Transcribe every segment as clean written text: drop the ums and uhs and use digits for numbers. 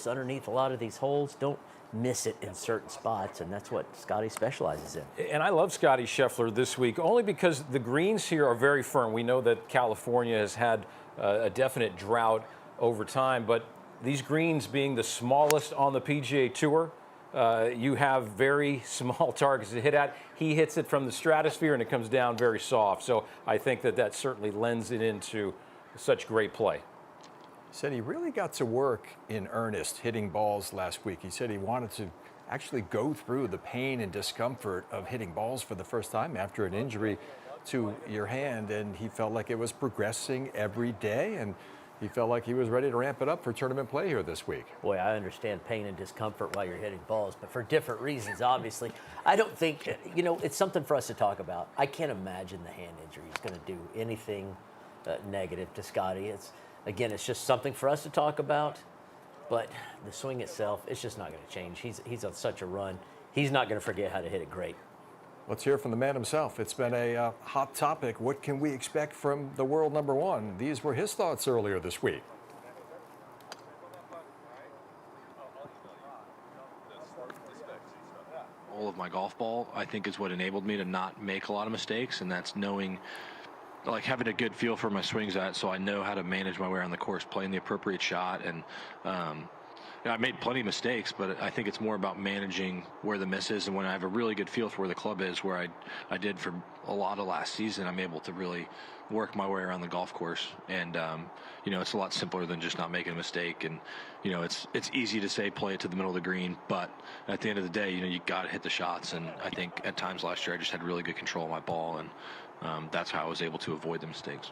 underneath a lot of these holes. Don't miss it in certain spots, and that's what Scottie specializes in. And I love Scottie Scheffler this week only because the greens here are very firm. We know that California has had a definite drought over time, but these greens being the smallest on the PGA Tour, you have very small targets to hit at. He hits it from the stratosphere and it comes down very soft. So I think that certainly lends it into such great play. Said he really got to work in earnest hitting balls last week. He said he wanted to actually go through the pain and discomfort of hitting balls for the first time after an injury to your hand, and he felt like it was progressing every day, and he felt like he was ready to ramp it up for tournament play here this week. Boy, I understand pain and discomfort while you're hitting balls, but for different reasons, obviously. I don't think, it's something for us to talk about. I can't imagine the hand injury is going to do anything negative to Scottie. Again, it's just something for us to talk about, but the swing itself, it's just not going to change. He's on such a run. He's not going to forget how to hit it great. Let's hear from the man himself. It's been a hot topic. What can we expect from the world number one? These were his thoughts earlier this week. All of my golf ball, I think, is what enabled me to not make a lot of mistakes, and that's knowing, like, having a good feel for my swings so I know how to manage my way around the course, playing the appropriate shot. And I made plenty of mistakes, but I think it's more about managing where the miss is. And when I have a really good feel for where the club is, where I did for a lot of last season, I'm able to really work my way around the golf course. And it's a lot simpler than just not making a mistake. And it's easy to say play it to the middle of the green, but at the end of the day, you got to hit the shots. And I think at times last year I just had really good control of my ball, and that's how I was able to avoid the mistakes.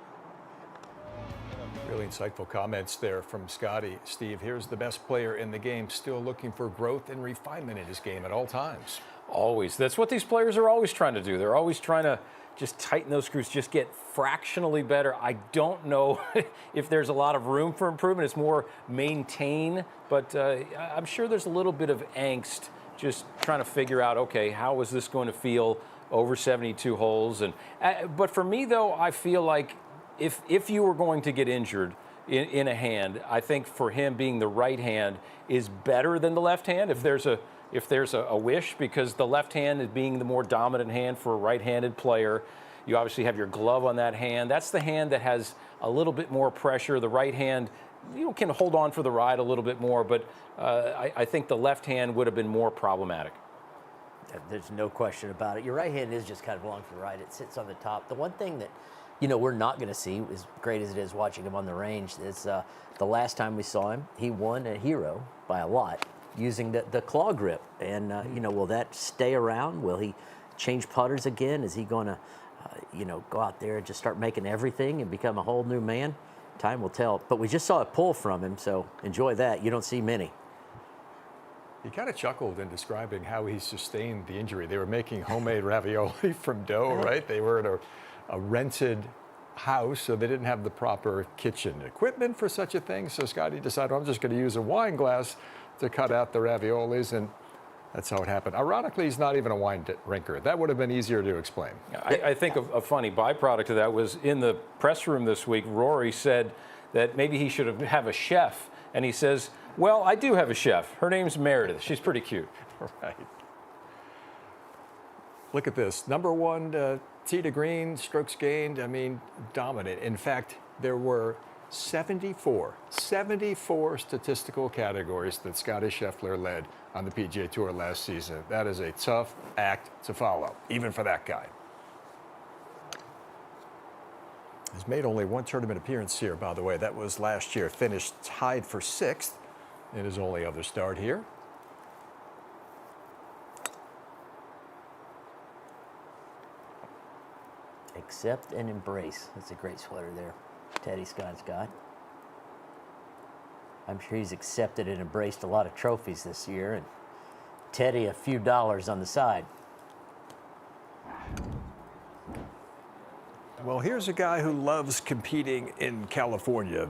Really insightful comments there from Scottie. Steve, here's the best player in the game, still looking for growth and refinement in his game at all times. Always. That's what these players are always trying to do. They're always trying to just tighten those screws, just get fractionally better. I don't know if there's a lot of room for improvement. It's more maintain, but I'm sure there's a little bit of angst just trying to figure out, okay, how is this going to feel over 72 holes? And but for me, though, I feel like if you were going to get injured in a hand, I think for him being the right hand is better than the left hand if there's a wish, because the left hand is being the more dominant hand for a right-handed player. You obviously have your glove on that hand. That's the hand that has a little bit more pressure. The right hand, can hold on for the ride a little bit more, but I think the left hand would have been more problematic. There's no question about it. Your right hand is just kind of along for the right. It sits on the top. The one thing that we're not going to see, as great as it is watching him on the range, is the last time we saw him, he won a Hero by a lot using the claw grip. And, will that stay around? Will he change putters again? Is he going to, go out there and just start making everything and become a whole new man? Time will tell. But we just saw a pull from him, so enjoy that. You don't see many. He kind of chuckled in describing how he sustained the injury. They were making homemade ravioli from dough, right? They were in a rented house, so they didn't have the proper kitchen equipment for such a thing. So Scottie decided, I'm just going to use a wine glass to cut out the raviolis, and that's how it happened. Ironically, he's not even a wine drinker. That would have been easier to explain. I think a funny byproduct of that was in the press room this week, Rory said that maybe he should have a chef, and he says, well, I do have a chef. Her name's Meredith. She's pretty cute. Right. Look at this. Number one, tee to green, strokes gained, dominant. In fact, there were 74 statistical categories that Scottie Scheffler led on the PGA Tour last season. That is a tough act to follow, even for that guy. He's made only one tournament appearance here, by the way. That was last year. Finished tied for 6th in his only other start here. Accept and embrace. That's a great sweater there Teddy Scott's got. I'm sure he's accepted and embraced a lot of trophies this year, and Teddy a few dollars on the side. Well, here's a guy who loves competing in California.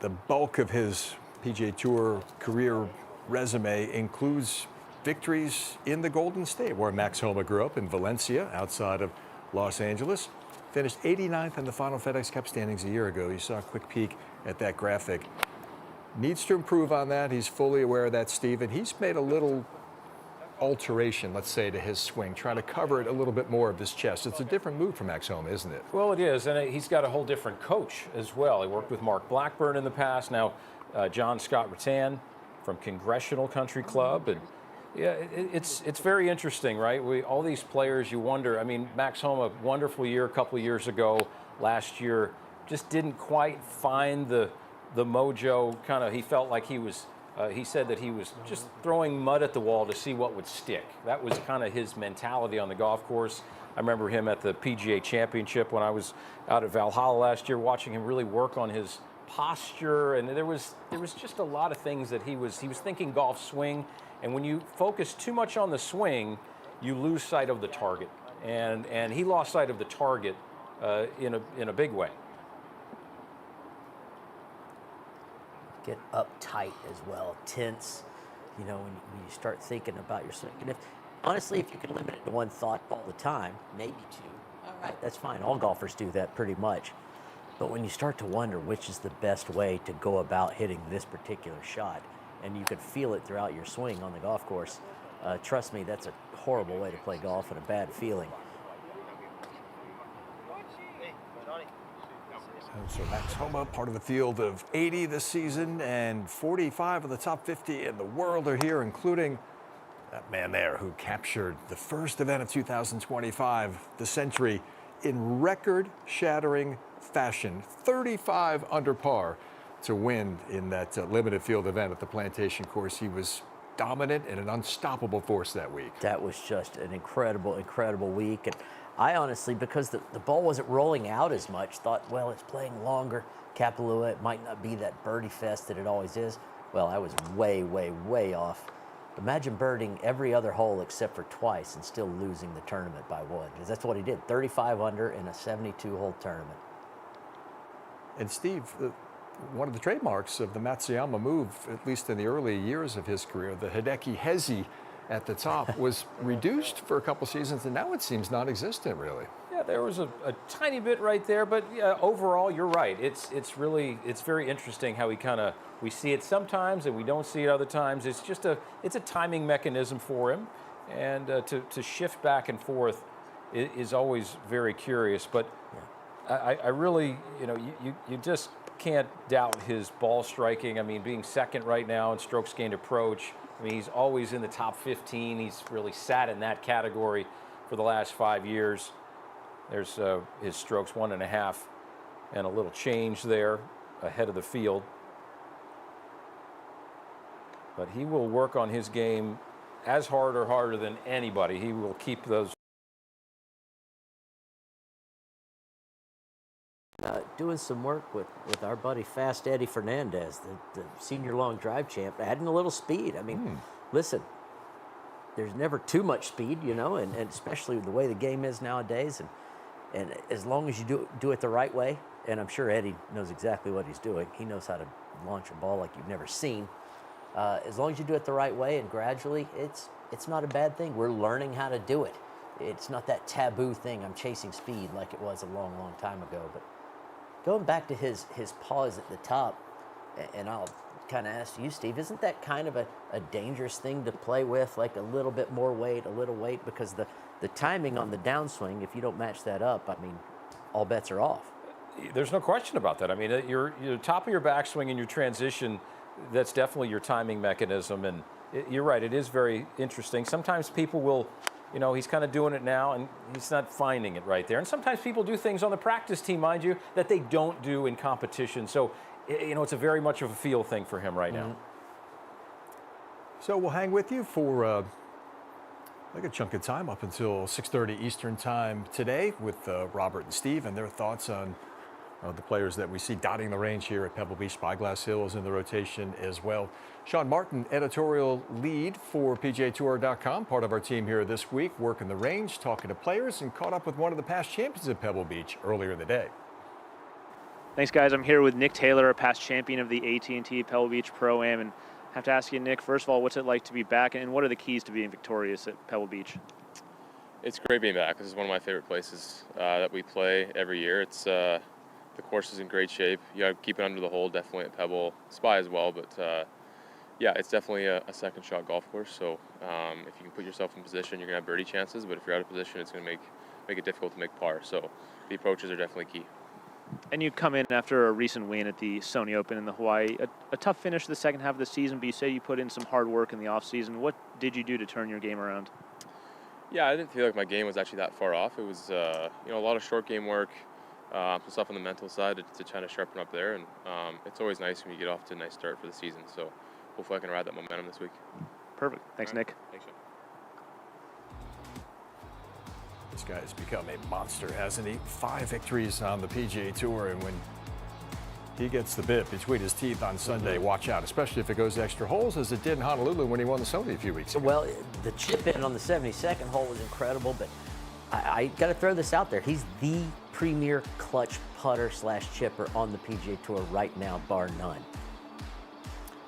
The bulk of his PGA Tour career resume includes victories in the Golden State, where Max Homa grew up in Valencia, outside of Los Angeles. Finished 89th in the final FedEx Cup standings a year ago. You saw a quick peek at that graphic. Needs to improve on that. He's fully aware of that, Steve, and he's made a little alteration, let's say, to his swing, trying to cover it a little bit more of his chest. It's a different move from Max Homa, isn't it? Well, it is, and he's got a whole different coach as well. He worked with Mark Blackburn in the past. Now, John Scott Rattan from Congressional Country Club, and yeah, it's very interesting, right? All these players, you wonder. I mean, Max Homa, wonderful year a couple of years ago. Last year, just didn't quite find the mojo. Kind of, he felt like he was. He said that he was just throwing mud at the wall to see what would stick. That was kind of his mentality on the golf course. I remember him at the PGA Championship when I was out at Valhalla last year, watching him really work on his posture, and there was just a lot of things that he was thinking golf swing. And when you focus too much on the swing, you lose sight of the target. And he lost sight of the target in a big way. Get uptight as well, tense, you know, when you start thinking about your swing. And honestly, if you can limit it to one thought all the time, maybe two, all right, that's fine. All golfers do that pretty much. But when you start to wonder which is the best way to go about hitting this particular shot, and you could feel it throughout your swing on the golf course, trust me, that's a horrible way to play golf and a bad feeling. So Max Homa, part of the field of 80 this season, and 45 of the top 50 in the world are here, including that man there who captured the first event of 2025, the century, in record-shattering fashion, 35 under par to win in that limited field event at the Plantation course. He was dominant and an unstoppable force that week. That was just an incredible, incredible week. And I honestly, because the ball wasn't rolling out as much, thought, well, it's playing longer. Kapalua, it might not be that birdie fest that it always is. Well, I was way, way, way off. Imagine birding every other hole except for twice and still losing the tournament by one, because that's what he did, 35 under in a 72-hole tournament. And Steve, one of the trademarks of the Matsuyama move, at least in the early years of his career, the Hideki Hezi at the top, was reduced for a couple seasons, and now it seems non-existent, really. Yeah, there was a tiny bit right there, but yeah, overall, you're right. It's very interesting how we see it sometimes and we don't see it other times. It's a timing mechanism for him, and to shift back and forth is always very curious. But I really, you just can't doubt his ball striking. I mean, being second right now in strokes gained approach. I mean, he's always in the top 15. He's really sat in that category for the last 5 years. There's his strokes 1.5 and a little change there ahead of the field. But he will work on his game as hard or harder than anybody. He will keep those. Doing some work with our buddy Fast Eddie Fernandez, the senior long drive champ, adding a little speed. I mean, listen, there's never too much speed, and especially the way the game is nowadays. And as long as you do it the right way, and I'm sure Eddie knows exactly what he's doing. He knows how to launch a ball like you've never seen. As long as you do it the right way and gradually, it's not a bad thing. We're learning how to do it. It's not that taboo thing, I'm chasing speed like it was a long, long time ago. But going back to his pause at the top, and I'll kind of ask you, Steve, isn't that kind of a dangerous thing to play with, like a little bit more weight, a little weight, because the timing on the downswing, if you don't match that up, I mean, all bets are off. There's no question about that. I mean, your top of your backswing and your transition, that's definitely your timing mechanism. And you're right, it is very interesting. Sometimes people will, he's kind of doing it now and he's not finding it right there. And sometimes people do things on the practice team, mind you, that they don't do in competition. So, it's a very much of a feel thing for him right now. So we'll hang with you for like a chunk of time up until 6:30 Eastern time today with Robert and Steve and their thoughts on the players that we see dotting the range here at Pebble Beach. Spyglass Hill is in the rotation as well. Sean Martin, editorial lead for PGATour.com, part of our team here this week, working the range, talking to players, and caught up with one of the past champions at Pebble Beach earlier in the day. Thanks, guys. I'm here with Nick Taylor, a past champion of the AT&T Pebble Beach Pro-Am, and I have to ask you, Nick, first of all, what's it like to be back, and what are the keys to being victorious at Pebble Beach? It's great being back. This is one of my favorite places that we play every year. It's the course is in great shape. You got to keep it under the hole, definitely at Pebble, Spy as well. But yeah, it's definitely a second shot golf course. So if you can put yourself in position, you're gonna have birdie chances. But if you're out of position, it's gonna make it difficult to make par. So the approaches are definitely key. And you come in after a recent win at the Sony Open in the Hawaii, a tough finish the second half of the season, but you say you put in some hard work in the off season. What did you do to turn your game around? Yeah, I didn't feel like my game was actually that far off. It was a lot of short game work, some stuff on the mental side to try to sharpen up there. And it's always nice when you get off to a nice start for the season. So hopefully I can ride that momentum this week. Perfect. Thanks, Nick. Thanks, Sean. This guy has become a monster, hasn't he? 5 victories on the PGA Tour, and when he gets the bit between his teeth on Sunday, watch out, especially if it goes extra holes, as it did in Honolulu when he won the Sony a few weeks ago. Well, the chip in on the 72nd hole was incredible, but I got to throw this out there. He's the premier clutch putter / chipper on the PGA Tour right now, bar none.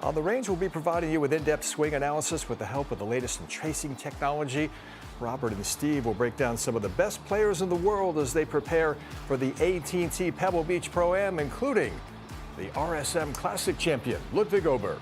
On the range, we'll be providing you with in-depth swing analysis with the help of the latest in tracing technology. Robert and Steve will break down some of the best players in the world as they prepare for the AT&T Pebble Beach Pro-Am, including the RSM Classic champion, Ludvig Aberg.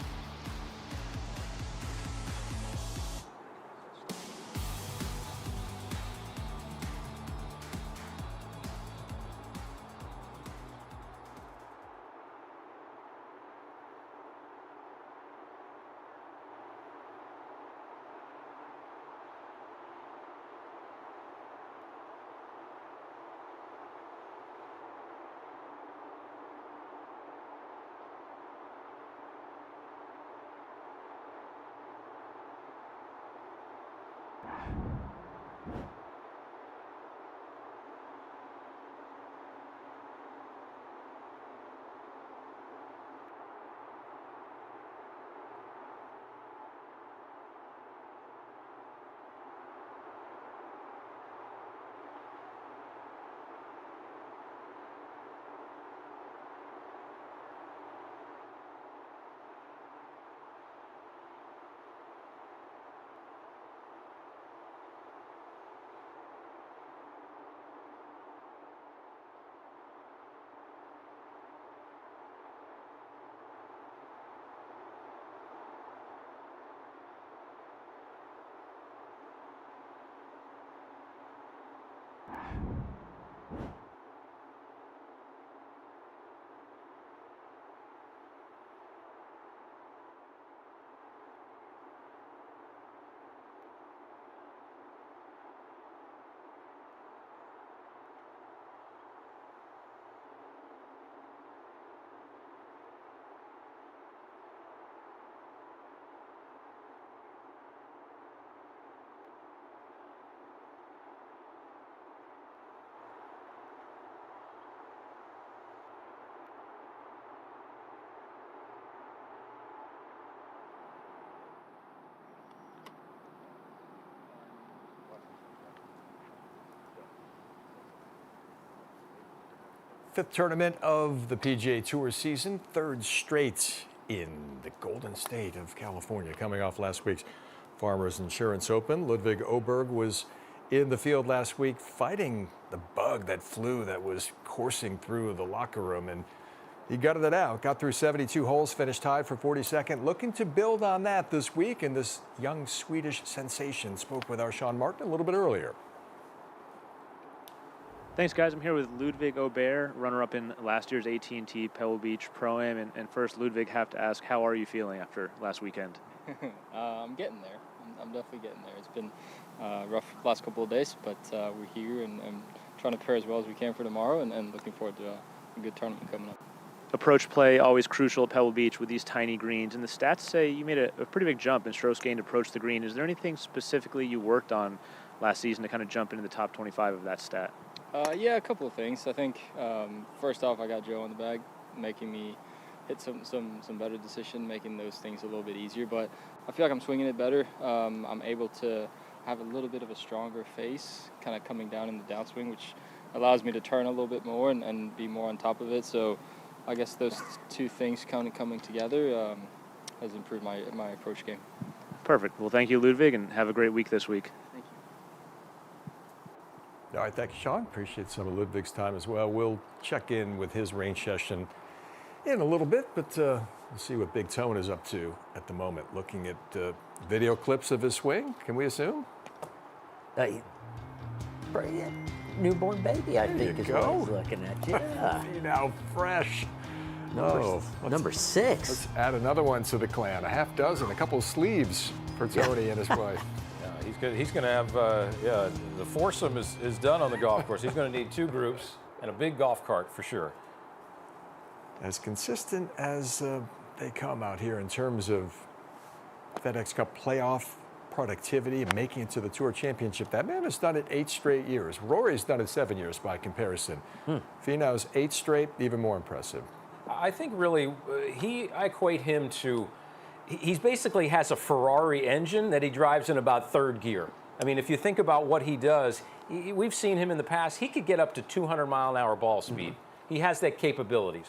Fifth tournament of the PGA Tour season, third straight in the Golden State of California, coming off last week's Farmers Insurance Open. Ludvig Aberg was in the field last week fighting the bug, that flu that was coursing through the locker room, and he gutted it out, got through 72 holes, finished tied for 42nd, looking to build on that this week, and this young Swedish sensation spoke with our Sean Martin a little bit earlier. Thanks, guys. I'm here with Ludvig Aberg, runner-up in last year's AT&T Pebble Beach Pro-Am. And first, Ludvig, have to ask, how are you feeling after last weekend? I'm getting there. I'm definitely getting there. It's been rough last couple of days, but we're here and trying to prepare as well as we can for tomorrow, and looking forward to a good tournament coming up. Approach play, always crucial at Pebble Beach with these tiny greens. And the stats say you made a pretty big jump in strokes gained to approach the green. Is there anything specifically you worked on last season to kind of jump into the top 25 of that stat? Yeah, a couple of things. I think first off, I got Joe in the bag, making me hit some better decision, making those things a little bit easier. But I feel like I'm swinging it better. I'm able to have a little bit of a stronger face, kind of coming down in the downswing, which allows me to turn a little bit more and be more on top of it. So I guess those two things kind of coming together has improved my approach game. Perfect. Well, thank you, Ludvig, and have a great week this week. Thank you. All right, thank you, Sean. Appreciate some of Ludvig's time as well. We'll check in with his range session in a little bit, but we'll see what Big Tone is up to at the moment. Looking at video clips of his swing, can we assume? Newborn baby, I think, is go. what he's looking at. Yeah. Now fresh. Number 6. Let's add another one to the clan. A half dozen, a couple of sleeves for Tony and his wife. He's going to have, the foursome is done on the golf course. He's going to need 2 groups and a big golf cart for sure. As consistent as they come out here in terms of FedEx Cup playoff productivity and making it to the Tour Championship. That man has done it 8 straight years. Rory's done it 7 years by comparison. Finau's 8 straight, even more impressive. I think really, I equate him to, he's basically has a Ferrari engine that he drives in about 3rd gear. I mean, if you think about what he does, we've seen him in the past. He could get up to 200-mile-an-hour ball speed. He has that capabilities.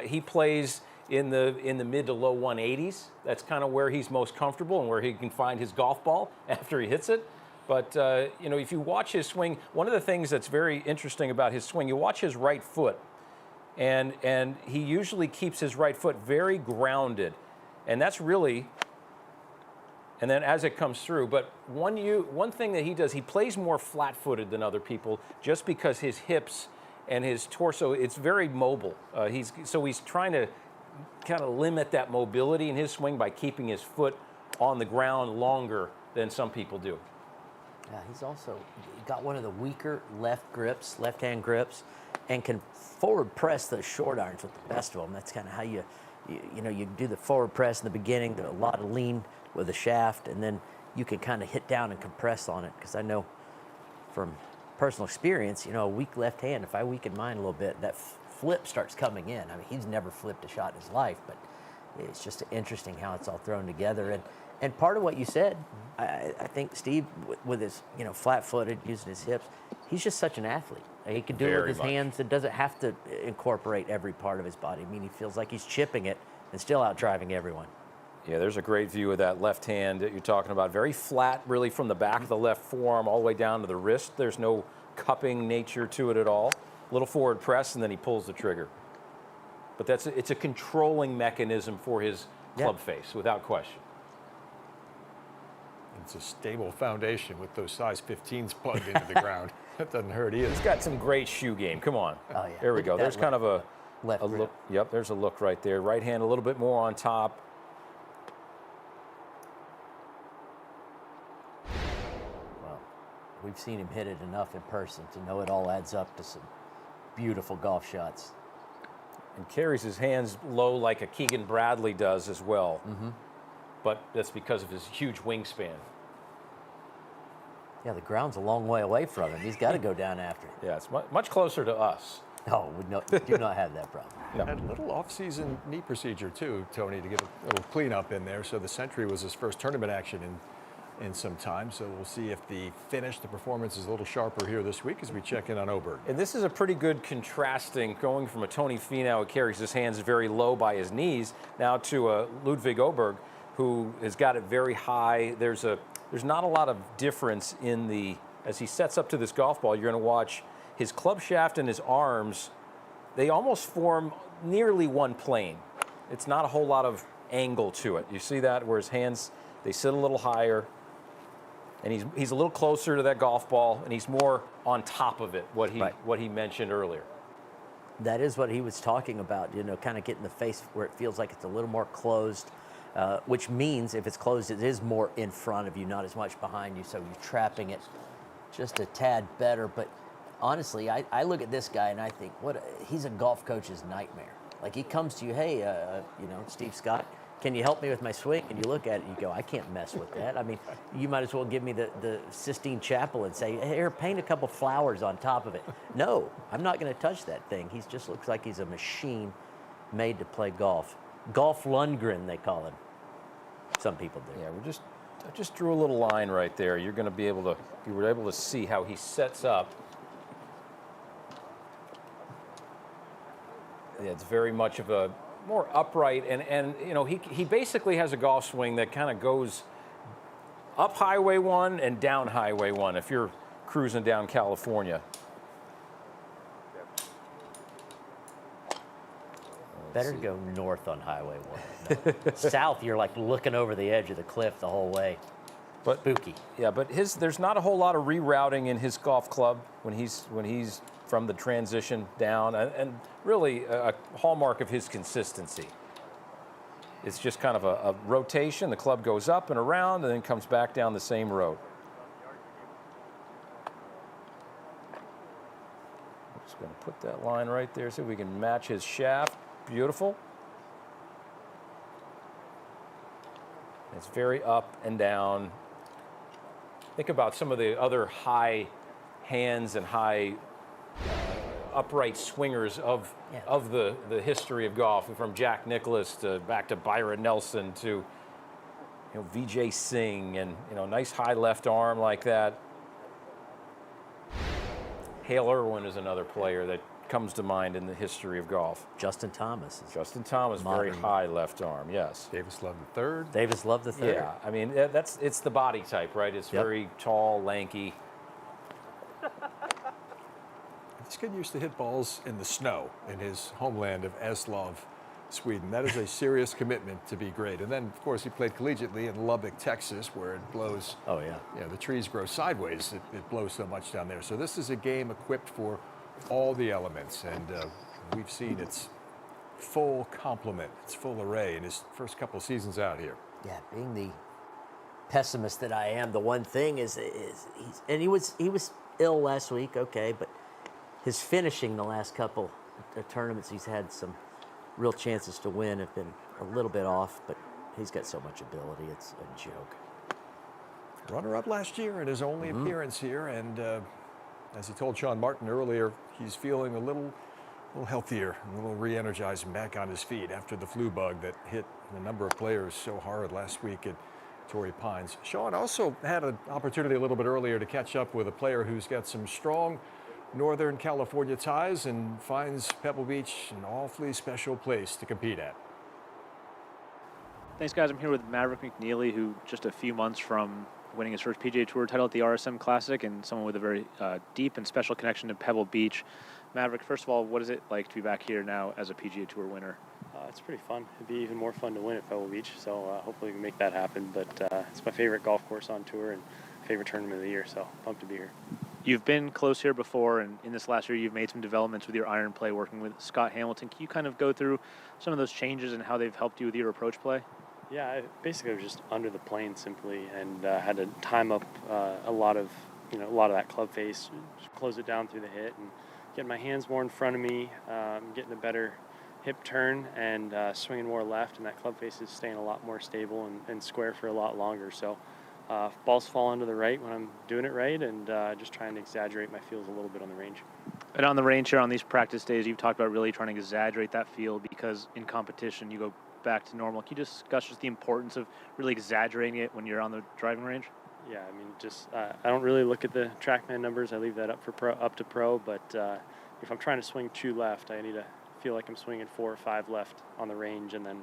He plays in the mid to low 180s. That's kind of where he's most comfortable and where he can find his golf ball after he hits it. But if you watch his swing, one of the things that's very interesting about his swing, you watch his right foot, and he usually keeps his right foot very grounded, and that's really. And then as it comes through, but one thing that he does, he plays more flat-footed than other people, just because his hips and his torso, it's very mobile. He's trying to kind of limit that mobility in his swing by keeping his foot on the ground longer than some people do. Yeah, he's also got one of the weaker left-hand grips, and can forward press those short irons with the best of them. That's kind of how you do the forward press in the beginning, a lot of lean with the shaft, and then you can kind of hit down and compress on it. Because I know from personal experience, a weak left hand, if I weaken mine a little bit, that flip starts coming in. I mean, he's never flipped a shot in his life, but it's just interesting how it's all thrown together. And part of what you said, I think Steve, with his flat-footed, using his hips, he's just such an athlete. He can do it with his hands. It doesn't have to incorporate every part of his body. I mean, he feels like he's chipping it and still out driving everyone. Yeah, there's a great view of that left hand that you're talking about. Very flat, really, from the back of the left forearm all the way down to the wrist. There's no cupping nature to it at all. Little forward press, and then he pulls the trigger. But it's a controlling mechanism for his club face, without question. It's a stable foundation with those size 15s plugged into the ground. That doesn't hurt either. He's got some great shoe game. Come on. Oh, yeah. There we go. There's kind of a left grip. look. Yep, there's a look right there. Right hand a little bit more on top. Well, we've seen him hit it enough in person to know it all adds up to some beautiful golf shots. And carries his hands low like a Keegan Bradley does as well. But that's because of his huge wingspan. Yeah, the ground's a long way away from him. He's got to go down after it. Yeah, it's much closer to us. No, we do not have that problem. No. Had a little off-season knee procedure too, Tony, to get a little cleanup in there. So the Century was his first tournament action in some time. So we'll see if the performance is a little sharper here this week as we check in on Aberg. And this is a pretty good contrasting, going from a Tony Finau who carries his hands very low by his knees, now to a Ludvig Aberg who has got it very high. There's not a lot of difference as he sets up to this golf ball. You're going to watch his club shaft and his arms, they almost form nearly one plane. It's not a whole lot of angle to it. You see that, where his hands, they sit a little higher, and he's a little closer to that golf ball, and he's more on top of it, what he mentioned earlier. That is what he was talking about, kind of getting the face where it feels like it's a little more closed, which means if it's closed, it is more in front of you, not as much behind you, so you're trapping it just a tad better. But honestly, I look at this guy and I think, he's a golf coach's nightmare. Like, he comes to you, hey, Steve Scott, can you help me with my swing? And you look at it and you go, I can't mess with that. I mean, you might as well give me the Sistine Chapel and say, here, paint a couple flowers on top of it. No, I'm not going to touch that thing. He just looks like he's a machine made to play golf. Golf Lundgren, they call him. Some people do. Yeah, I just drew a little line right there. You were able to see how he sets up. Yeah, it's very much of a more upright, and he basically has a golf swing that kind of goes up Highway 1 and down Highway 1. If you're cruising down California. Better go north on Highway 1. No. South, you're like looking over the edge of the cliff the whole way. But spooky. Yeah, but there's not a whole lot of rerouting in his golf club when he's from the transition down, and really a hallmark of his consistency. It's just kind of a rotation. The club goes up and around and then comes back down the same road. I'm just going to put that line right there so we can match his shaft. Beautiful. It's very up and down. Think about some of the other high hands and high upright swingers of the history of golf, from Jack Nicklaus to back to Byron Nelson to Vijay Singh, and nice high left arm like that. Hale Irwin is another player that comes to mind in the history of golf. Justin Thomas. Very high left arm, yes. Davis Love III. Davis Love III. Yeah, I mean, it's the body type, right? It's very tall, lanky. This kid used to hit balls in the snow in his homeland of Eslöv, Sweden. That is a serious commitment to be great. And then, of course, he played collegiately in Lubbock, Texas, where it blows. Oh, yeah. The trees grow sideways. It blows so much down there. So this is a game equipped for all the elements, and we've seen its full complement, its full array in his first couple seasons out here. Yeah, being the pessimist that I am, the one thing is he was ill last week, okay, but his finishing the last couple of tournaments he's had some real chances to win have been a little bit off, but he's got so much ability, it's a joke. Runner-up last year in his only appearance here, and as he told Sean Martin earlier, he's feeling a little healthier, a little re-energized and back on his feet after the flu bug that hit a number of players so hard last week at Torrey Pines. Sean also had an opportunity a little bit earlier to catch up with a player who's got some strong Northern California ties and finds Pebble Beach an awfully special place to compete at. Thanks, guys. I'm here with Maverick McNealy, who just a few months from winning his first PGA Tour title at the RSM Classic, and someone with a very deep and special connection to Pebble Beach. Maverick, first of all, what is it like to be back here now as a PGA Tour winner? It's pretty fun. It'd be even more fun to win at Pebble Beach, so hopefully we can make that happen. But it's my favorite golf course on tour and favorite tournament of the year, so pumped to be here. You've been close here before, and in this last year you've made some developments with your iron play working with Scott Hamilton. Can you kind of go through some of those changes and how they've helped you with your approach play? Yeah, I basically was just under the plane simply, and had to time up a lot of that club face, close it down through the hit, and getting my hands more in front of me, getting a better hip turn, and swinging more left, and that club face is staying a lot more stable and square for a lot longer. So balls fall onto the right when I'm doing it right, and just trying to exaggerate my feels a little bit on the range. And on the range here on these practice days, you've talked about really trying to exaggerate that feel because in competition you go back to normal. Can you discuss just the importance of really exaggerating it when you're on the driving range? Yeah, I mean, just I don't really look at the TrackMan numbers. I leave that up to pro. But if I'm trying to swing 2 left, I need to feel like I'm swinging 4 or 5 left on the range, and then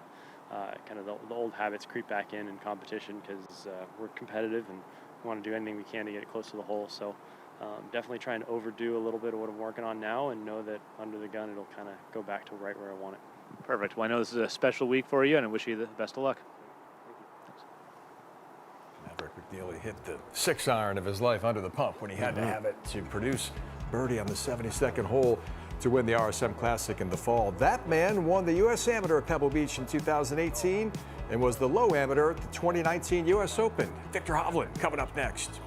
kind of the old habits creep back in competition because we're competitive and we want to do anything we can to get it close to the hole. So definitely trying to overdo a little bit of what I'm working on now, and know that under the gun it'll kind of go back to right where I want it. Perfect. Well, I know this is a special week for you, and I wish you the best of luck. Maverick McNealy hit the 6-iron of his life under the pump when he had to have it to produce birdie on the 72nd hole to win the RSM Classic in the fall. That man won the U.S. Amateur at Pebble Beach in 2018 and was the low amateur at the 2019 U.S. Open. Viktor Hovland coming up next.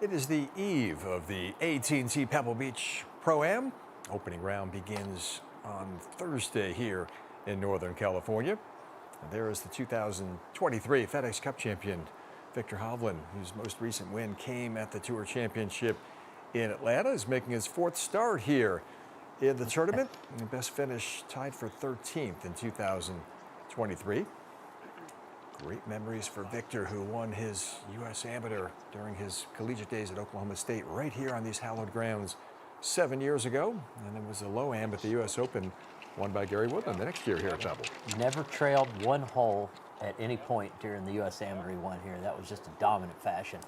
It is the eve of the AT&T Pebble Beach Pro-Am. Opening round begins on Thursday here in Northern California. And there is the 2023 FedEx Cup champion, Viktor Hovland, whose most recent win came at the Tour Championship in Atlanta, is making his fourth start here in the tournament. And best finish tied for 13th in 2023. Great memories for Viktor, who won his U.S. Amateur during his collegiate days at Oklahoma State right here on these hallowed grounds 7 years ago. And it was a low am at the U.S. Open, won by Gary Woodland the next year here at Pebble. Never trailed one hole at any point during the U.S. Amateur he won here. That was just a dominant fashion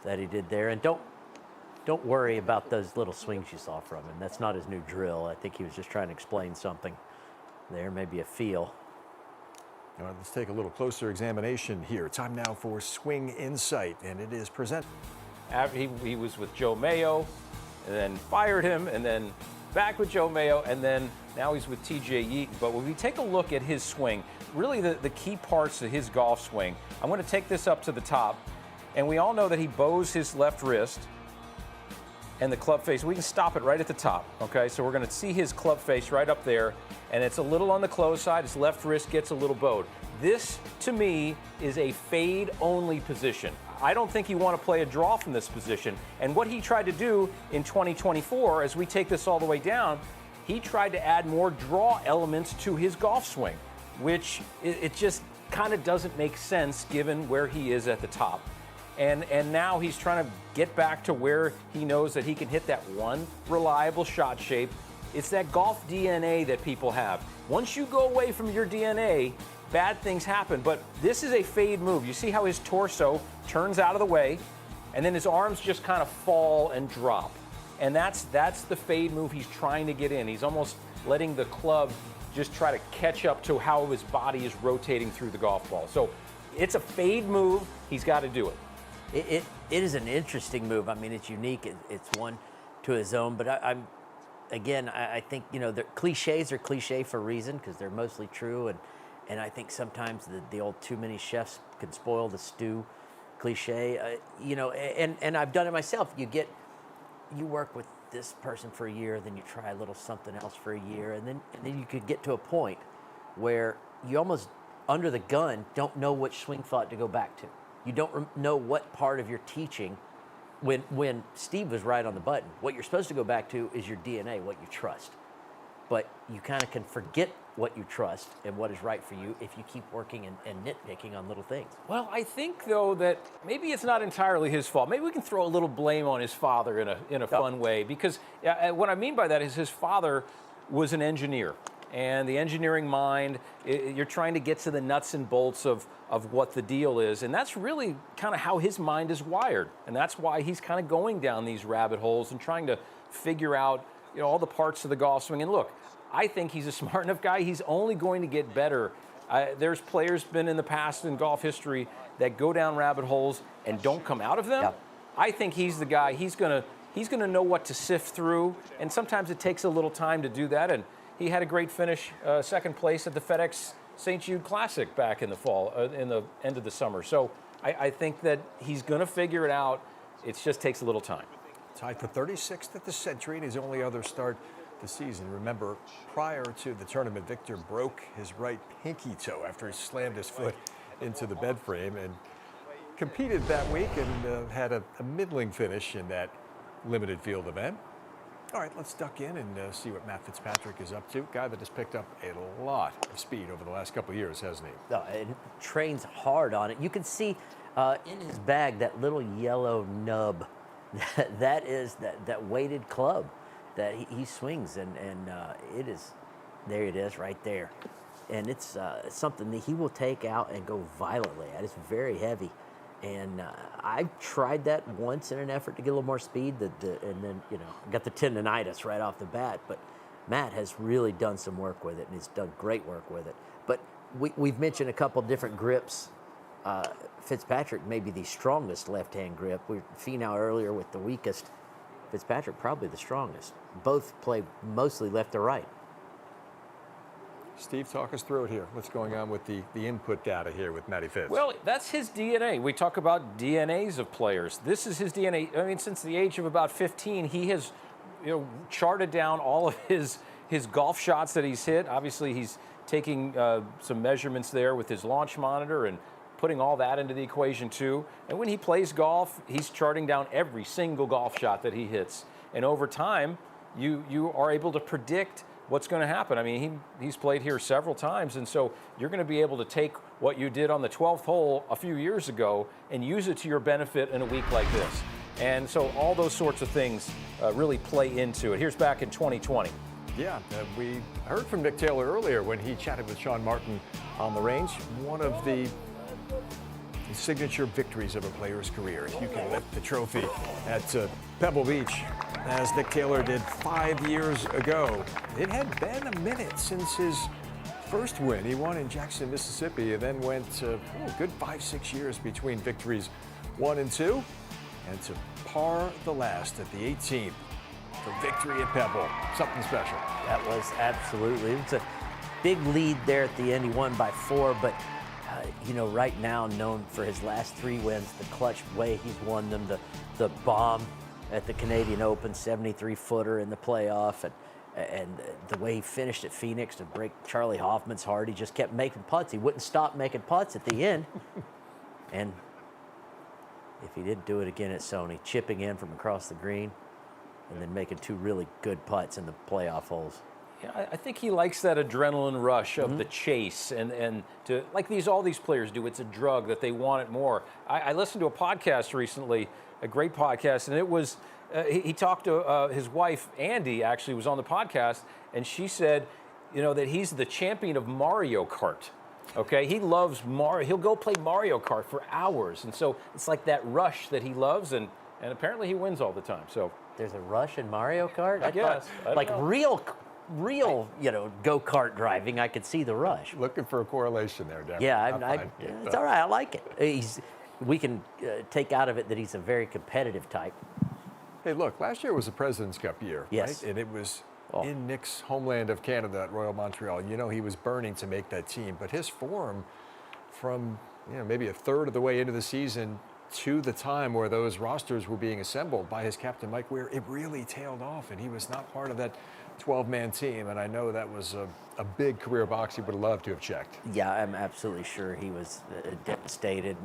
that he did there. And don't worry about those little swings you saw from him. That's not his new drill. I think he was just trying to explain something there, maybe a feel. All right, let's take a little closer examination here. Time now for Swing Insight, and it is presented. He was with Joe Mayo, and then fired him, and then back with Joe Mayo, and then now he's with TJ Yeaton. But when we take a look at his swing, really the key parts of his golf swing, I'm going to take this up to the top, and we all know that he bows his left wrist and the club face. We can stop it right at the top, okay? So we're going to see his club face right up there, and it's a little on the closed side. His left wrist gets a little bowed. This, to me, is a fade-only position. I don't think you want to play a draw from this position. And what he tried to do in 2024, as we take this all the way down, he tried to add more draw elements to his golf swing, which it just kind of doesn't make sense given where he is at the top. And now he's trying to get back to where he knows that he can hit that one reliable shot shape. It's that golf DNA that people have. Once you go away from your DNA, bad things happen. But this is a fade move. You see how his torso turns out of the way, and then his arms just kind of fall and drop. And that's the fade move he's trying to get in. He's almost letting the club just try to catch up to how his body is rotating through the golf ball. So it's a fade move. He's got to do it. It is an interesting move. I mean, it's unique. It's one to his own. But I think, you know, the cliches are cliche for a reason because they're mostly true. And I think sometimes the old too many chefs can spoil the stew cliche. You know, and I've done it myself. You work with this person for a year, then you try a little something else for a year, and then you could get to a point where you almost, under the gun, don't know which swing thought to go back to. You don't know what part of your teaching, when Steve was right on the button, what you're supposed to go back to is your DNA, what you trust. But you kind of can forget what you trust and what is right for you if you keep working and nitpicking on little things. Well, I think, though, that maybe it's not entirely his fault. Maybe we can throw a little blame on his father in a fun way, because what I mean by that is his father was an engineer. And the engineering mind, you're trying to get to the nuts and bolts of what the deal is. And that's really kind of how his mind is wired. And that's why he's kind of going down these rabbit holes and trying to figure out, you know, all the parts of the golf swing. And look, I think he's a smart enough guy. He's only going to get better. There's players been in the past in golf history that go down rabbit holes and don't come out of them. Yep. I think he's the guy. He's gonna know what to sift through. And sometimes it takes a little time to do that. And he had a great finish, second place at the FedEx St. Jude Classic back in the fall, in the end of the summer. So I think that he's going to figure it out. It just takes a little time. Tied for 36th at the Century in his only other start this season. Remember, prior to the tournament, Viktor broke his right pinky toe after he slammed his foot into the bed frame and competed that week and had a middling finish in that limited field event. All right, let's duck in and see what Matt Fitzpatrick is up to. Guy that has picked up a lot of speed over the last couple of years, hasn't he? And trains hard on it. You can see in his bag that little yellow nub. That is that weighted club that he swings, and it is, there it is right there. And it's something that he will take out and go violently at. It's very heavy. And I tried that once in an effort to get a little more speed, and then, you know, got the tendonitis right off the bat. But Matt has really done some work with it, and he's done great work with it. But we've mentioned a couple different grips. Fitzpatrick may be the strongest left-hand grip. Finau earlier with the weakest. Fitzpatrick probably the strongest. Both play mostly left to right. Steve, talk us through it here. What's going on with the input data here with Matty Fitz? Well, that's his DNA. We talk about DNAs of players. This is his DNA. I mean, since the age of about 15, he has, charted down all of his golf shots that he's hit. Obviously, he's taking some measurements there with his launch monitor and putting all that into the equation too. And when he plays golf, he's charting down every single golf shot that he hits. And over time, you are able to predict what's going to happen. I mean, he's played here several times, and so you're going to be able to take what you did on the 12th hole a few years ago and use it to your benefit in a week like this. And so all those sorts of things really play into it. Here's back in 2020. Yeah, we heard from Nick Taylor earlier when he chatted with Sean Martin on the range. One of the signature victories of a player's career. If you can lift the trophy at Pebble Beach, as Nick Taylor did 5 years ago. It had been a minute since his first win. He won in Jackson, Mississippi, and then went a good 5-6 years between victories 1 and 2, and to par the last at the 18th for victory at Pebble. Something special. That was absolutely. It's a big lead there at the end. He won by 4, but right now known for his last 3 wins, the clutch way he's won them, the bomb at the Canadian Open, 73-footer in the playoff, and the way he finished at Phoenix to break Charlie Hoffman's heart. He just kept making putts. He wouldn't stop making putts at the end. And if he didn't do it again at Sony, chipping in from across the green and then making 2 really good putts in the playoff holes. Yeah, I think he likes that adrenaline rush of the chase, and to like all these players do. It's a drug that they want it more. I listened to a podcast recently, a great podcast, and it was he talked to his wife Andy. Actually, was on the podcast, and she said, that he's the champion of Mario Kart. Okay, he loves Mario. He'll go play Mario Kart for hours, and so it's like that rush that he loves, and apparently he wins all the time. So there's a rush in Mario Kart. I guess like real go-kart driving, I could see the rush. Looking for a correlation there, Darren. Yeah, it's all right. I like it. We can take out of it that he's a very competitive type. Hey, look, last year was a President's Cup year, yes, right? And it was in Nick's homeland of Canada at Royal Montreal. He was burning to make that team, but his form from maybe a third of the way into the season to the time where those rosters were being assembled by his captain, Mike Weir, it really tailed off, and he was not part of that 12-man team, and I know that was a big career box he would have loved to have checked. Yeah, I'm absolutely sure he was devastated,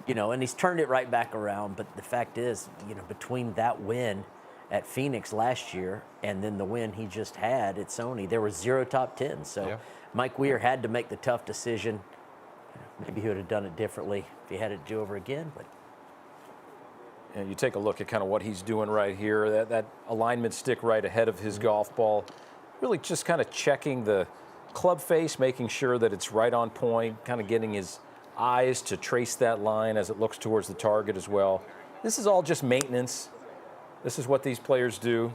and he's turned it right back around, but the fact is, between that win at Phoenix last year and then the win he just had at Sony, there were 0 top 10s, so Mike Weir had to make the tough decision. Maybe he would have done it differently if he had it to do over again, but and you take a look at kind of what he's doing right here, that alignment stick right ahead of his golf ball, really just kind of checking the club face, making sure that it's right on point, kind of getting his eyes to trace that line as it looks towards the target as well. This is all just maintenance. This is what these players do.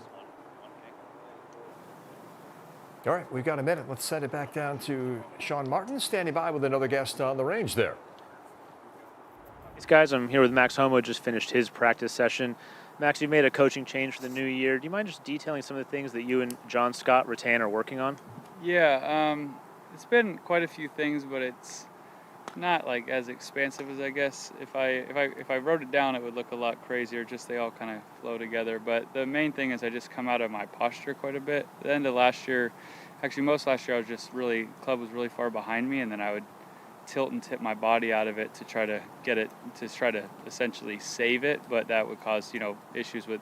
All right, we've got a minute. Let's send it back down to Sean Martin, standing by with another guest on the range there. Thanks, guys. I'm here with Max Homa, just finished his practice session. Max, you made a coaching change for the new year. Do you mind just detailing some of the things that you and John Scott Rattan are working on? Yeah, it's been quite a few things, but it's not like as expansive as I guess. If I wrote it down, it would look a lot crazier. Just they all kind of flow together. But the main thing is I just come out of my posture quite a bit. At the end of last year, actually most last year, I was just club was really far behind me, and then I would tilt and tip my body out of it to try to get it, to try to essentially save it, but that would cause, issues with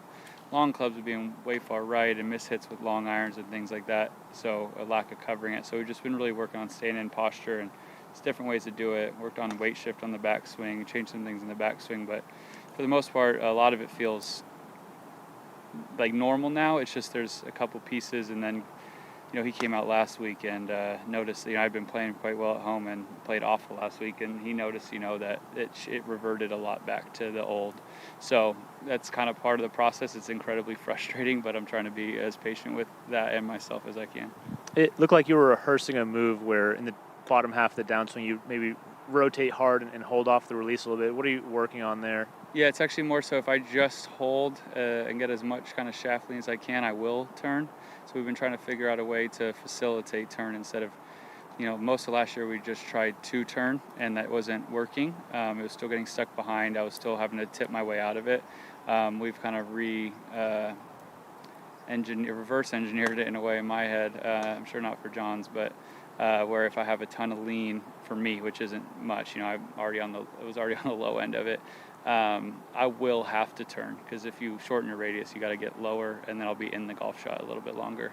long clubs being way far right and miss hits with long irons and things like that, so a lack of covering it. So we've just been really working on staying in posture, and it's different ways to do it. Worked on weight shift on the backswing, changed some things in the backswing, but for the most part, a lot of it feels like normal now. It's just there's a couple pieces, and then he came out last week and noticed, I've been playing quite well at home and played awful last week, and he noticed, that it reverted a lot back to the old. So that's kind of part of the process. It's incredibly frustrating, but I'm trying to be as patient with that and myself as I can. It looked like you were rehearsing a move where in the bottom half of the downswing, you maybe rotate hard and hold off the release a little bit. What are you working on there? Yeah, it's actually more so if I just hold and get as much kind of shaft lean as I can, I will turn. So we've been trying to figure out a way to facilitate turn instead of, most of last year we just tried 2-turn, and that wasn't working. It was still getting stuck behind. I was still having to tip my way out of it. We've kind of reverse engineered it in a way in my head. I'm sure not for John's, but where if I have a ton of lean for me, which isn't much, it was already on the low end of it. I will have to turn, because if you shorten your radius, you got to get lower, and then I'll be in the golf shot a little bit longer.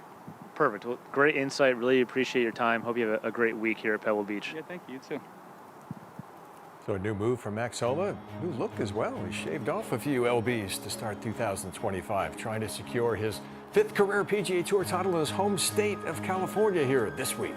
Perfect. Well, great insight. Really appreciate your time. Hope you have a great week here at Pebble Beach. Yeah, thank you. You too. So a new move from Max Homa, new look as well. He shaved off a few lbs to start 2025, trying to secure his 5th career PGA Tour title in his home state of California here this week.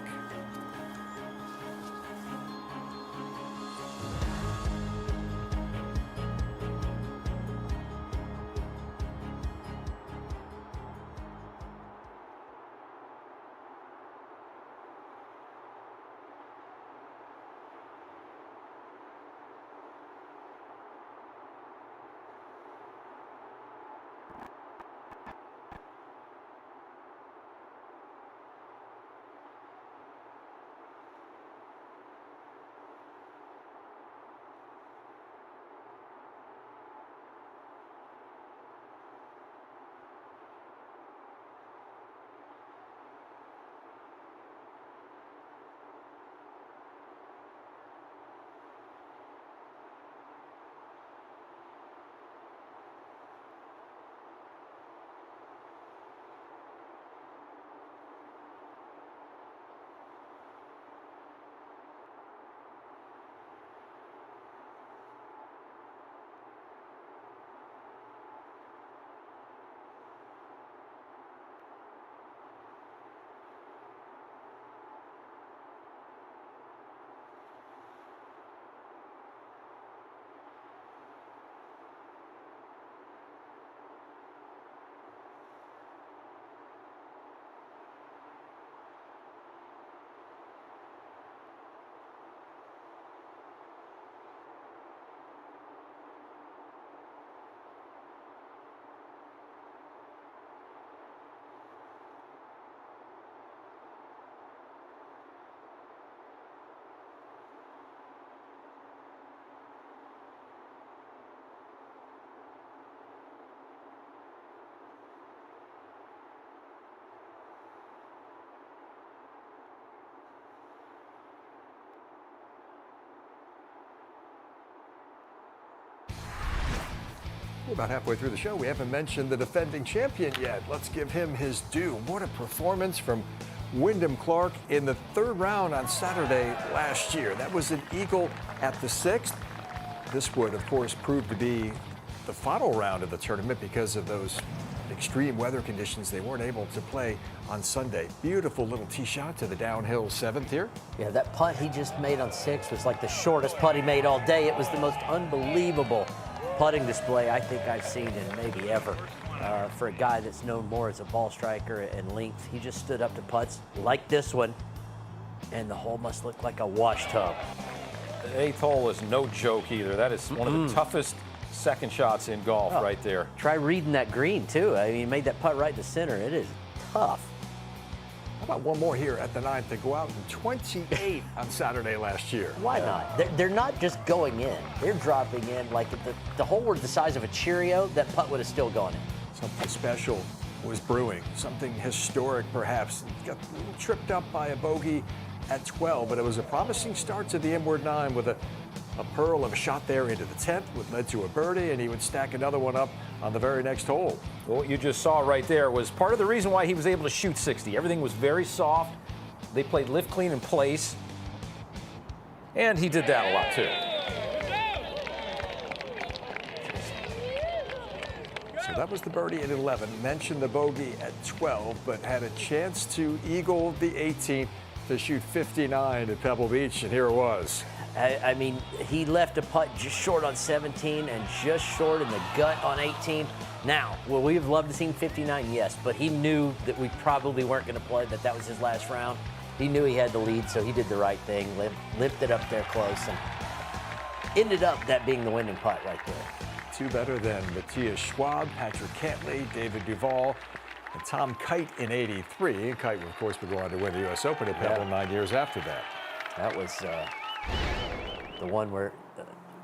We're about halfway through the show. We haven't mentioned the defending champion yet. Let's give him his due. What a performance from Wyndham Clark in the 3rd round on Saturday last year. That was an eagle at the 6th. This would, of course, prove to be the final round of the tournament because of those extreme weather conditions. They weren't able to play on Sunday. Beautiful little tee shot to the downhill 7th here. Yeah, that putt he just made on 6 was like the shortest putt he made all day. It was the most unbelievable putting display I think I've seen in maybe ever. For a guy that's known more as a ball striker and length, he just stood up to putts like this one, and the hole must look like a wash tub. The 8th hole is no joke either. That is one of the toughest second shots in golf right there. Try reading that green too. I mean, he made that putt right in the center. It is tough. How about one more here at the 9th to go out in 28 on Saturday last year? Why not? They're not just going in. They're dropping in. Like if the hole were the size of a Cheerio, that putt would have still gone in. Something special was brewing. Something historic, perhaps. Got a little tripped up by a bogey at 12, but it was a promising start to the inward 9 with a pearl of a shot there into the 10th, which led to a birdie, and he would stack another one up on the very next hole. Well, what you just saw right there was part of the reason why he was able to shoot 60. Everything was very soft. They played lift clean in place, and he did that a lot too. So that was the birdie at 11. Mentioned the bogey at 12, but had a chance to eagle the 18th to shoot 59 at Pebble Beach, and here it was. I mean, he left a putt just short on 17 and just short in the gut on 18. Now, will we have loved to see 59? Yes, but he knew that we probably weren't going to play, that was his last round. He knew he had the lead, so he did the right thing, lifted up there close, and ended up that being the winning putt right there. Two better than Matthias Schwab, Patrick Cantlay, David Duval, And Tom Kite in 83. And Kite, of course, would go on to win the U.S. Open at Pebble 9 years after that. That was the one where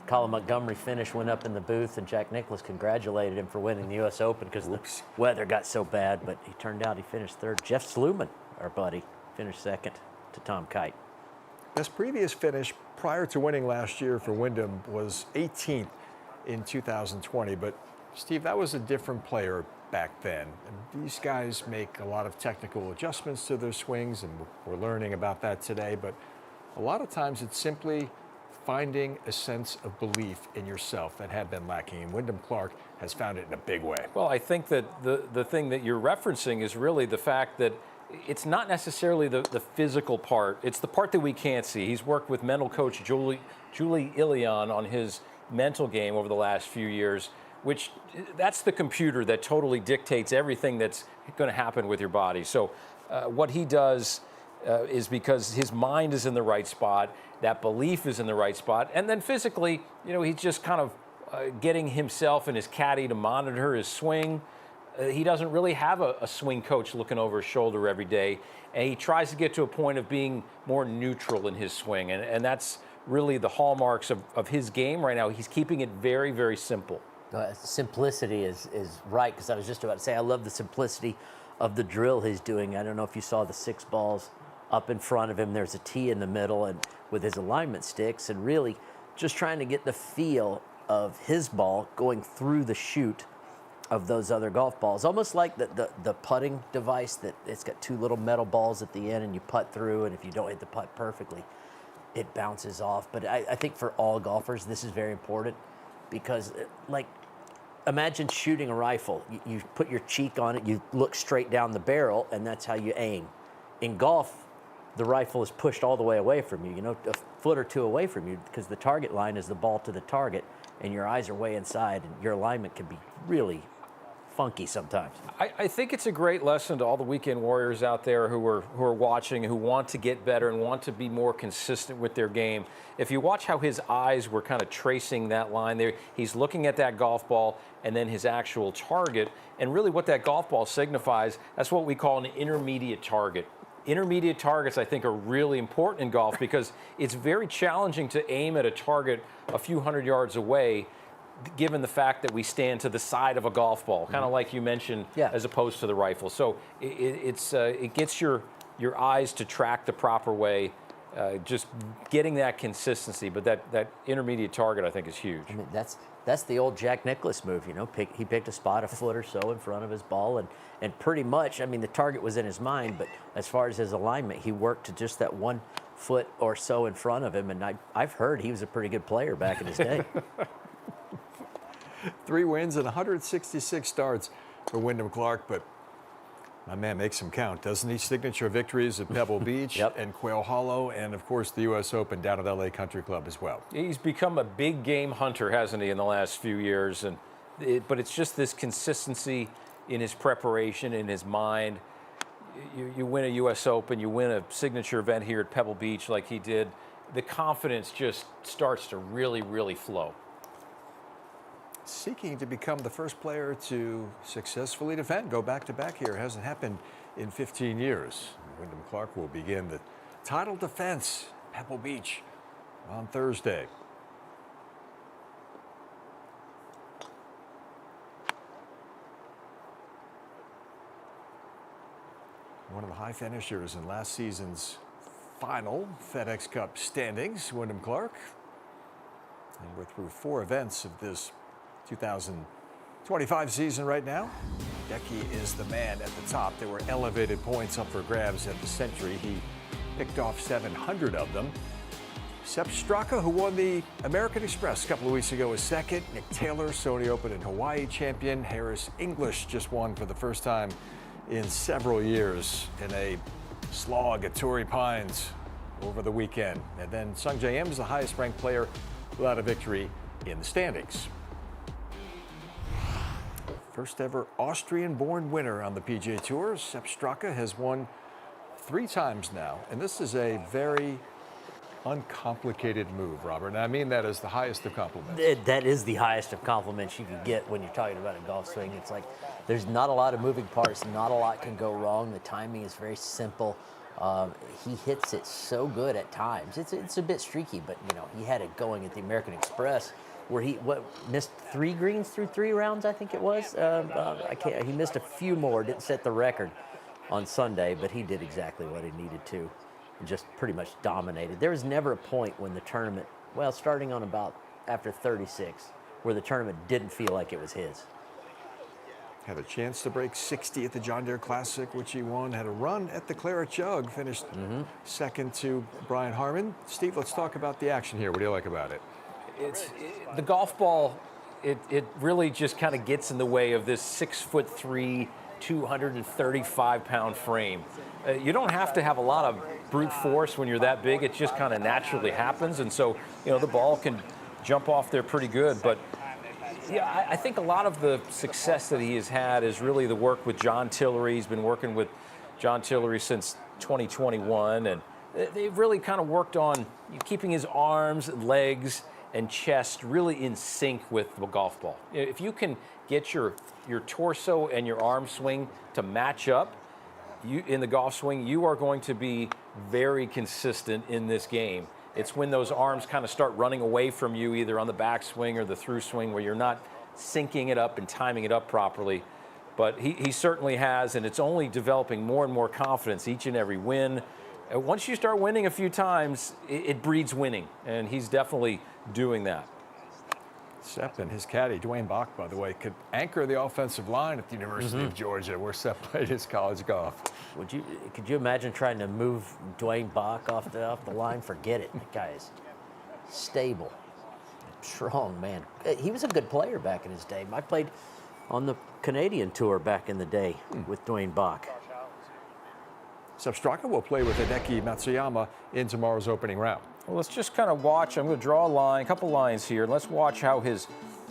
Colin Montgomery finished, went up in the booth, and Jack Nicklaus congratulated him for winning the U.S. Open because the weather got so bad, but he turned out he finished third. Jeff Sluman, our buddy, finished second to Tom Kite. His previous finish prior to winning last year for Wyndham was 18th in 2020, but Steve, that was a different player back then. And these guys make a lot of technical adjustments to their swings, and we're learning about that today, but a lot of times it's simply finding a sense of belief in yourself that had been lacking, and Wyndham Clark has found it in a big way. Well, I think that the thing that you're referencing is really the fact that it's not necessarily the physical part. It's the part that we can't see. He's worked with mental coach Julie Ilion on his mental game over the last few years, which that's the computer that totally dictates everything that's going to happen with your body. So what he does is because his mind is in the right spot, that belief is in the right spot, and then physically, he's just kind of getting himself and his caddy to monitor his swing. He doesn't really have a swing coach looking over his shoulder every day, and he tries to get to a point of being more neutral in his swing, and that's really the hallmarks of his game right now. He's keeping it very, very simple. Simplicity is right, because I was just about to say I love the simplicity of the drill he's doing. I don't know if you saw the 6 balls up in front of him. There's a tee in the middle, and with his alignment sticks, and really just trying to get the feel of his ball going through the chute of those other golf balls, almost like the putting device that it's got 2 little metal balls at the end, and you putt through, and if you don't hit the putt perfectly, it bounces off. But I think for all golfers, this is very important, because imagine shooting a rifle. You put your cheek on it, you look straight down the barrel, and that's how you aim. In golf, the rifle is pushed all the way away from you, a foot or 2 away from you, because the target line is the ball to the target, and your eyes are way inside, and your alignment can be really funky sometimes. I think it's a great lesson to all the weekend warriors out there who are watching, who want to get better and want to be more consistent with their game. If you watch how his eyes were kind of tracing that line there, he's looking at that golf ball and then his actual target, and really what that golf ball signifies, that's what we call an intermediate target. Intermediate targets, I think, are really important in golf because it's very challenging to aim at a target a few hundred yards away, given the fact that we stand to the side of a golf ball, kind of like you mentioned, as opposed to the rifle. So it gets your eyes to track the proper way, just getting that consistency. But that intermediate target, I think, is huge. I mean, that's the old Jack Nicklaus move, he picked a spot a foot or so in front of his ball, and pretty much, I mean, the target was in his mind, but as far as his alignment, he worked to just that 1 foot or so in front of him, and I've heard he was a pretty good player back in his day. 3 wins and 166 starts for Wyndham Clark, but my man makes them count, doesn't he? Signature victories at Pebble Beach and Quail Hollow, and of course the U.S. Open down at LA Country Club as well. He's become a big game hunter, hasn't he, in the last few years? But it's just this consistency in his preparation, in his mind. You win a U.S. Open, you win a signature event here at Pebble Beach like he did, the confidence just starts to really, really flow. Seeking to become the first player to successfully defend, go back-to-back here. It hasn't happened in 15 years. Wyndham Clark will begin the title defense at Pebble Beach on Thursday. One of the high finishers in last season's final FedEx Cup standings, Wyndham Clark. And we're through 4 events of this 2025 season right now. Hideki is the man at the top. There were elevated points up for grabs at the Century. He picked off 700 of them. Sepp Straka, who won the American Express a couple of weeks ago, was second. Nick Taylor, Sony Open and Hawaii champion. Harris English just won for the first time in several years in a slog at Torrey Pines over the weekend. And then Sung J M is the highest ranked player without a victory in the standings. First ever Austrian-born winner on the PGA Tour. Sepp Straka has won 3 times now, and this is a very uncomplicated move, Robert. And I mean that as the highest of compliments. That is the highest of compliments you can get when you're talking about a golf swing. It's like there's not a lot of moving parts. Not a lot can go wrong. The timing is very simple. He hits it so good at times. It's a bit streaky, but he had it going at the American Express, where he missed 3 greens through 3 rounds, I think it was. He missed a few more. Didn't set the record on Sunday, but he did exactly what he needed to, and just pretty much dominated. There was never a point when the tournament, starting on about after 36, where the tournament didn't feel like it was his. Had a chance to break 60 at the John Deere Classic, which he won. Had a run at the Claret Jug, finished second to Brian Harman. Steve, let's talk about the action here. What do you like about it? The golf ball, it really just kind of gets in the way of this 6'3", 235-pound frame. You don't have to have a lot of brute force when you're that big. It just kind of naturally happens, and so the ball can jump off there pretty good. But yeah, I think a lot of the success that he has had is really the work with John Tillery. He's been working with John Tillery since 2021, and they've really kind of worked on keeping his arms, legs, and chest really in sync with the golf ball. If you can get your torso and your arm swing to match up in the golf swing, you are going to be very consistent in this game. It's when those arms kind of start running away from you, either on the backswing or the through swing, where you're not syncing it up and timing it up properly. But he certainly has, and it's only developing more and more confidence each and every win. Once you start winning a few times, it breeds winning, and he's definitely doing that. Sepp and his caddy, Dwayne Bach, by the way, could anchor the offensive line at the University of Georgia, where Sepp played his college golf. Could you imagine trying to move Dwayne Bach off the line? Forget it. That guy is stable, strong man. He was a good player back in his day. I played on the Canadian tour back in the day with Dwayne Bach. Sepp Straka will play with Hideki Matsuyama in tomorrow's opening round. Well, let's just kind of watch. I'm going to draw a couple lines here. Let's watch how his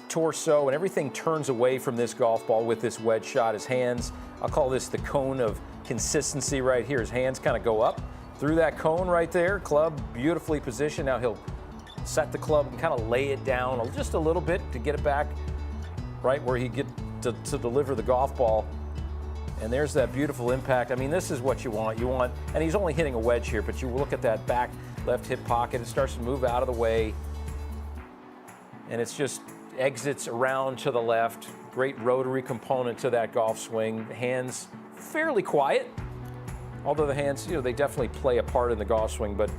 torso and everything turns away from this golf ball with this wedge shot. His hands, I'll call this the cone of consistency right here. His hands kind of go up through that cone right there. Club beautifully positioned. Now he'll set the club and kind of lay it down just a little bit to get it back right where he get to deliver the golf ball. And there's that beautiful impact. I mean, this is what you want. And he's only hitting a wedge here, but you look at that back left hip pocket. It starts to move out of the way. And it's just exits around to the left. Great rotary component to that golf swing. Hands fairly quiet. Although the hands, they definitely play a part in the golf swing, but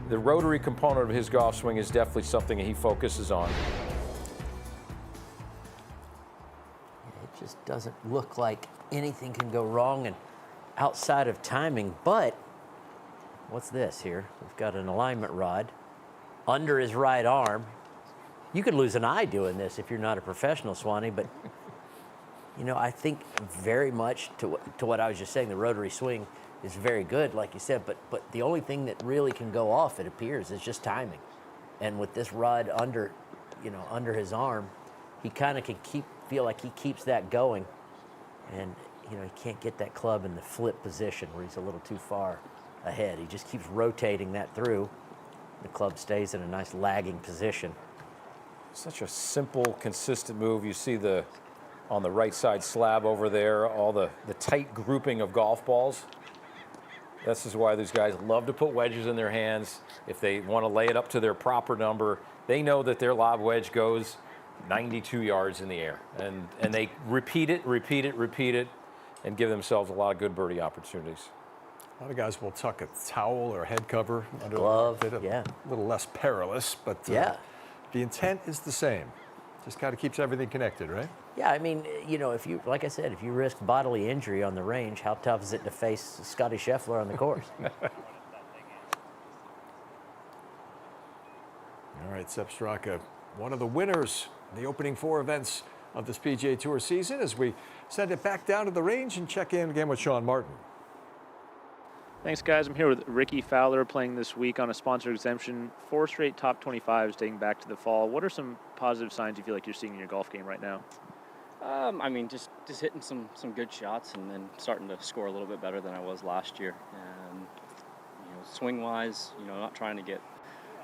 the rotary component of his golf swing is definitely something he focuses on. It just doesn't look like anything can go wrong and outside of timing, but what's this here? We've got an alignment rod under his right arm. You could lose an eye doing this if you're not a professional, Swanee, but I think very much to what I was just saying, the rotary swing is very good, like you said, but the only thing that really can go off, it appears, is just timing. And with this rod under his arm, he kind of can feel like he keeps that going. And, he can't get that club in the flip position where he's a little too far ahead. He just keeps rotating that through. The club stays in a nice lagging position. Such a simple, consistent move. You see on the right side slab over there, all the tight grouping of golf balls. This is why these guys love to put wedges in their hands. If they want to lay it up to their proper number, they know that their lob wedge goes 92 yards in the air. And they repeat it, and give themselves a lot of good birdie opportunities. A lot of guys will tuck a towel or a head cover under glove, the armpit, a little less perilous, but the intent is the same. Just kind of keeps everything connected, right? Yeah, I mean, if you, like I said, if you risk bodily injury on the range, how tough is it to face Scottie Scheffler on the course? All right, Sepp Straka, one of the winners in the opening 4 events of this PGA Tour season, as we send it back down to the range and check in again with Sean Martin. Thanks, guys. I'm here with Rickie Fowler, playing this week on a sponsor exemption. 4 straight top 25s dating back to the fall. What are some positive signs you feel like you're seeing in your golf game right now? I mean, just hitting some good shots and then starting to score a little bit better than I was last year. Swing-wise, not trying to get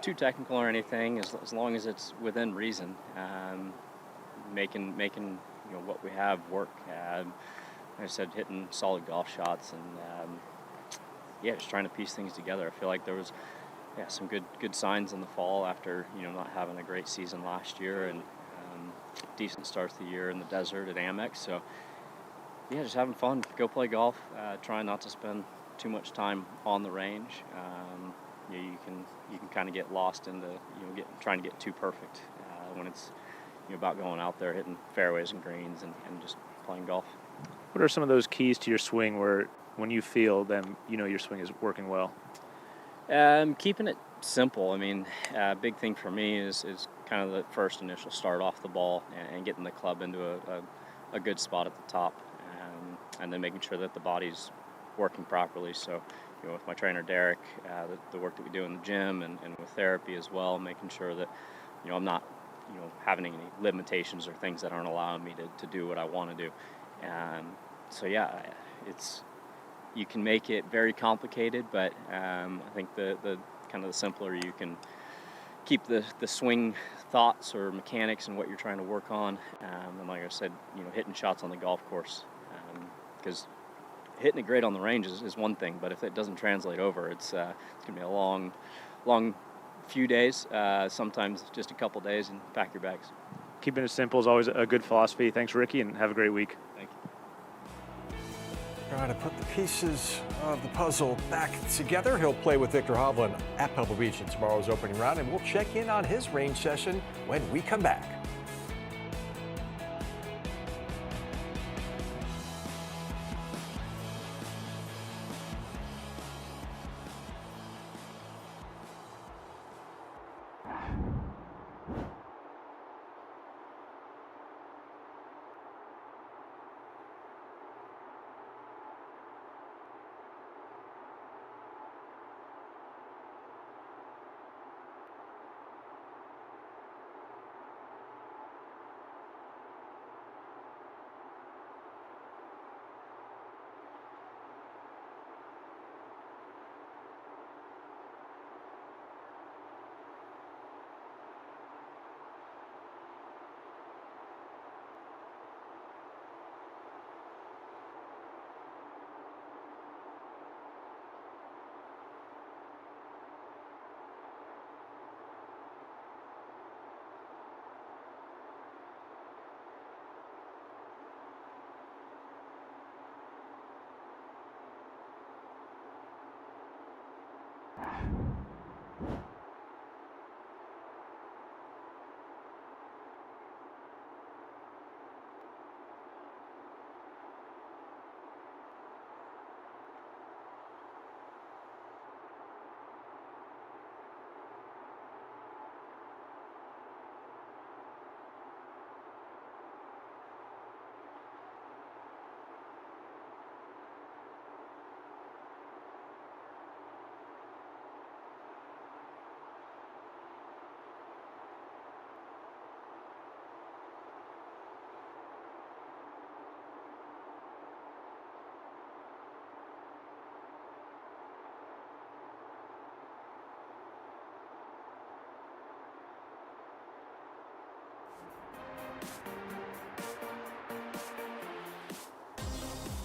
too technical or anything, as long as it's within reason. Making what we have work. Like I said, hitting solid golf shots and just trying to piece things together. I feel like there was some good signs in the fall after not having a great season last year and decent start to the year in the desert at Amex. So just having fun. Go play golf. Trying not to spend too much time on the range. You can kind of get lost into trying to get too perfect when it's about going out there hitting fairways and greens and just playing golf. What are some of those keys to your swing where when you feel them, your swing is working well? Keeping it simple. I mean, big thing for me is kind of the first initial start off the ball and getting the club into a good spot at the top, and then making sure that the body's working properly. So, with my trainer Derek, the work that we do in the gym and with therapy as well, making sure that I'm not having any limitations or things that aren't allowing me to do what I want to do. It's you can make it very complicated, but I think the kind of the simpler you can keep the swing thoughts or mechanics and what you're trying to work on. And like I said, hitting shots on the golf course, because hitting it great on the range is one thing, but if it doesn't translate over, it's going to be a long few days, sometimes just a couple days, and pack your bags. Keeping it simple is always a good philosophy. Thanks, Rickie, and have a great week. Thank you. Trying to put the pieces of the puzzle back together. He'll play with Viktor Hovland at Pebble Beach in tomorrow's opening round, and we'll check in on his range session when we come back.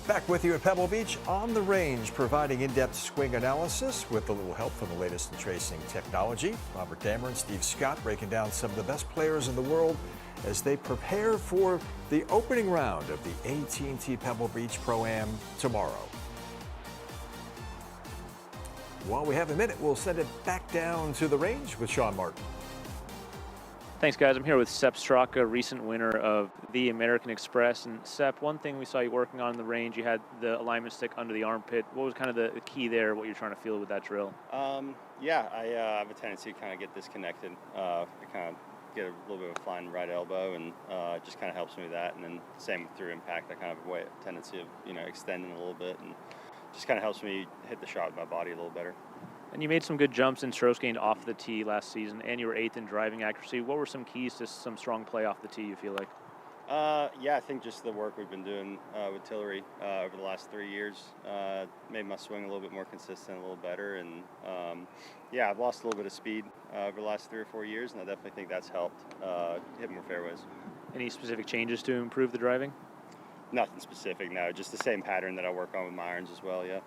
Back with you at Pebble Beach on the range, providing in-depth swing analysis with a little help from the latest in tracing technology. Robert Dammer and Steve Scott breaking down some of the best players in the world as they prepare for the opening round of the AT&T Pebble Beach Pro-Am tomorrow. While we have a minute, we'll send it back down to the range with Sean Martin. Thanks, guys. I'm here with Sepp Straka, recent winner of the American Express. And Sepp, one thing we saw you working on in the range, you had the alignment stick under the armpit. What was kind of the key there, what you're trying to feel with that drill? I have a tendency to kind of get disconnected. I kind of get a little bit of a flying right elbow, and it just kind of helps me with that. And then same through impact, I kind of have a tendency of, extending a little bit, and just kind of helps me hit the shot with my body a little better. And you made some good jumps in strokes gained off the tee last season, and you were 8th in driving accuracy. What were some keys to some strong play off the tee, you feel like? I think just the work we've been doing with Tillery over the last 3 years made my swing a little bit more consistent, a little better. And, I've lost a little bit of speed over the last 3 or 4 years, and I definitely think that's helped hit more fairways. Any specific changes to improve the driving? Nothing specific, no. Just the same pattern that I work on with my irons as well, yeah.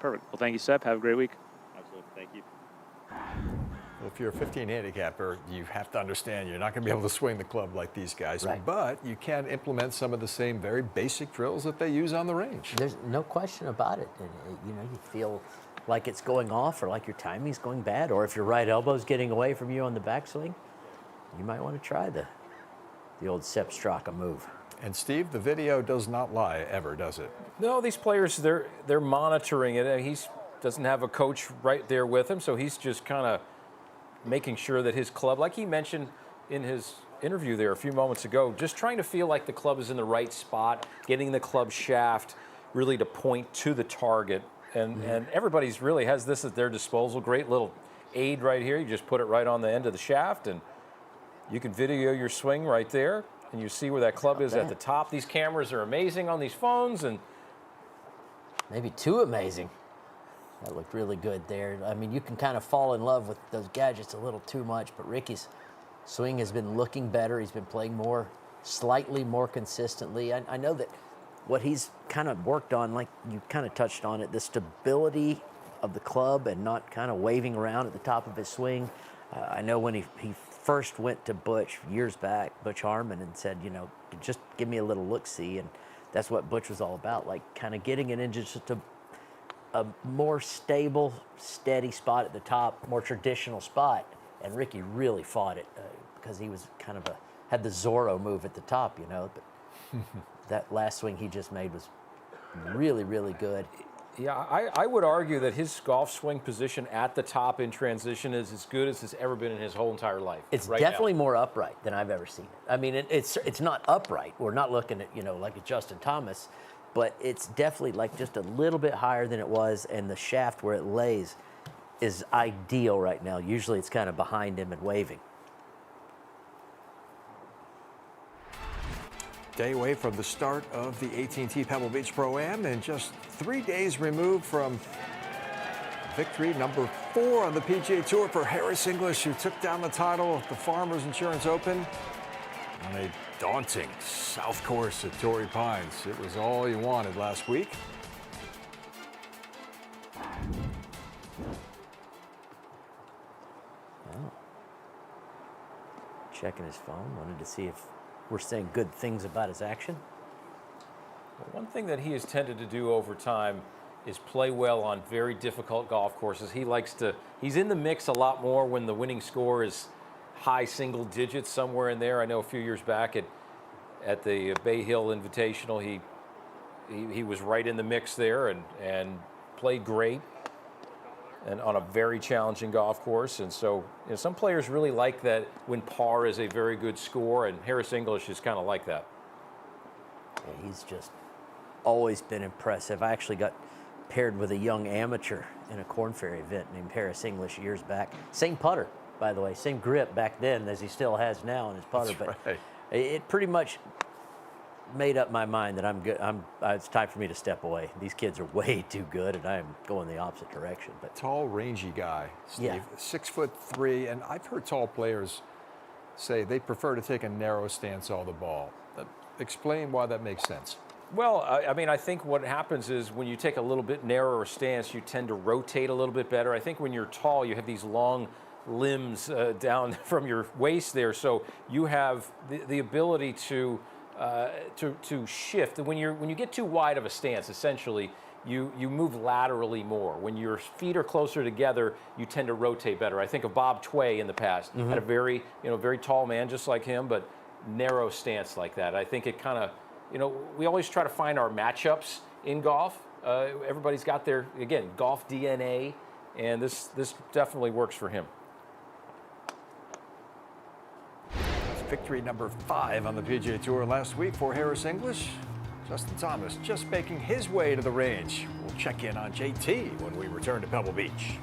Perfect. Well, thank you, Sepp. Have a great week. Absolutely. Thank you. Well, if you're a 15 handicapper, you have to understand you're not going to be able to swing the club like these guys, Right. but you can implement some of the same very basic drills that they use on the range. There's no question about it. And, you know, you feel like it's going off or like your timing's going bad, or if your right elbow's getting away from you on the backswing, you might want to try the old Sepp Straka move. And Steve, the video does not lie ever, does it? No, these players, they're monitoring it. He doesn't have a coach right there with him, so he's just kind of making sure that his club, like he mentioned in his interview there a few moments ago, just trying to feel like the club is in the right spot, getting the club shaft really to point to the target. And everybody's really has this at their disposal. Great little aid right here. You just put it right on the end of the shaft, and you can video your swing right there, and you see where that club is at the top. These cameras are amazing on these phones, and maybe too amazing. That looked really good there. I mean, you can kind of fall in love with those gadgets a little too much, but Rickie's swing has been looking better. He's been playing slightly more consistently. I know that what he's kind of worked on, like you kind of touched on it, the stability of the club and not kind of waving around at the top of his swing. I know when he first went to Butch years back, Butch Harmon, and said, you know, just give me a little look-see, and that's what Butch was all about, like kind of getting it into just a more stable, steady spot at the top, more traditional spot. And Rickie really fought it because he was kind of had the Zorro move at the top, you know. But that last swing he just made was really, really good. yeah, I would argue that his golf swing position at the top in transition is as good as it's ever been in his whole entire life. It's right definitely now. more upright than I've ever seen it. I mean, it's not upright. We're not looking at, you know, like a Justin Thomas, but it's definitely like just a little bit higher than it was, and the shaft where it lays is ideal right now. Usually it's kind of behind him and waving. Day away from the start of the AT&T Pebble Beach Pro-Am, and just 3 days removed from victory number 4 on the PGA Tour for Harris English, who took down the title of the Farmers Insurance Open on a daunting south course at Torrey Pines. It was all you wanted last week. Oh. Checking his phone, wanted to see if we're saying good things about his action. Well, one thing that he has tended to do over time is play well on very difficult golf courses. He's in the mix a lot more when the winning score is high single digits, somewhere in there. I know a few years back at the Bay Hill Invitational, he was right in the mix there and played great and on a very challenging golf course. And so, you know, some players really like that when par is a very good score, and Harris English is kind of like that. Yeah, he's just always been impressive. I actually got paired with a young amateur in a Korn Ferry event named Harris English years back. Same putter, by the way, same grip back then as he still has now on his putter. That's but right. It pretty much made up my mind that I'm good. It's time for me to step away. These kids are way too good, and I'm going the opposite direction. But Tall, rangy guy, Steve. Yeah. 6'3", and I've heard tall players say they prefer to take a narrow stance on the ball. Explain why that makes sense. Well, I mean, I think what happens is when you take a little bit narrower stance, you tend to rotate a little bit better. I think when you're tall, you have these long limbs down from your waist there, so you have the ability to shift. When you get too wide of a stance, essentially, you move laterally more. When your feet are closer together, you tend to rotate better. I think of Bob Tway in the past, had a very tall man just like him, but narrow stance like that. I think it kind of, we always try to find our matchups in golf. Everybody's got their, again, golf DNA, and this definitely works for him. Victory number 5 on the PGA Tour last week for Harris English. Justin Thomas just making his way to the range. We'll check in on JT when we return to Pebble Beach.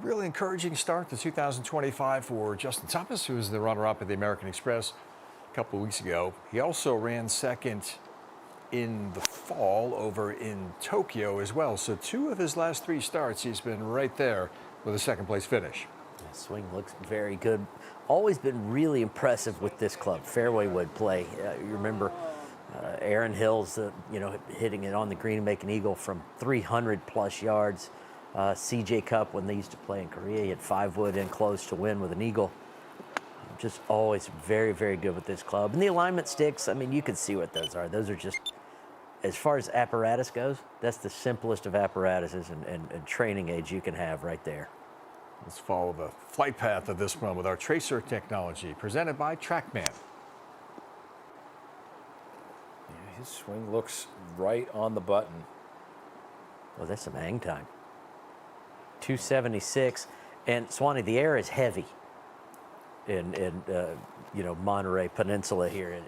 really encouraging start to 2025 for Justin Thomas, who was the runner-up at the American Express a couple of weeks ago. He also ran second in the fall over in Tokyo as well. So 2 of his last 3 starts, he's been right there with a second-place finish. The swing looks very good. Always been really impressive with this club. Fairway wood play. You remember Aaron Hill's, hitting it on the green and making eagle from 300-plus yards. CJ Cup, when they used to play in Korea, he had 5 wood in close to win with an eagle. Just always very, very good with this club. And the alignment sticks, I mean, you can see what those are. Those are just, as far as apparatus goes, that's the simplest of apparatuses and training aids you can have right there. Let's follow the flight path of this one with our tracer technology, presented by TrackMan. Yeah, his swing looks right on the button. Well, that's some hang time. 276, and Swanee, the air is heavy in Monterey Peninsula here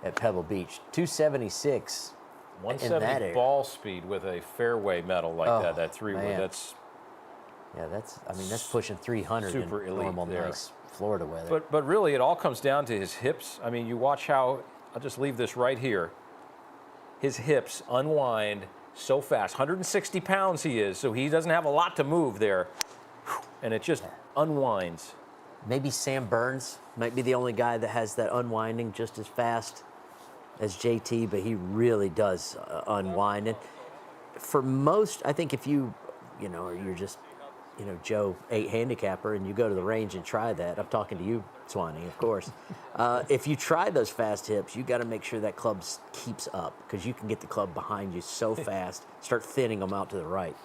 at Pebble Beach. 276. 170 ball speed with a fairway metal like that. That 3-wood. Man. That's pushing 300 super in elite normal, there. nice Florida weather. But really, it all comes down to his hips. I mean, you watch how, I'll just leave this right here. His hips unwind so fast. 160 pounds he is, so he doesn't have a lot to move there. And it just unwinds. Maybe Sam Burns might be the only guy that has that unwinding just as fast as JT, but he really does unwind. And for most, I think if you're just, Joe 8 handicapper and you go to the range and try that, I'm talking to you, Swanee, of course. If you try those fast hips, you got to make sure that club keeps up, because you can get the club behind you so fast, start thinning them out to the right.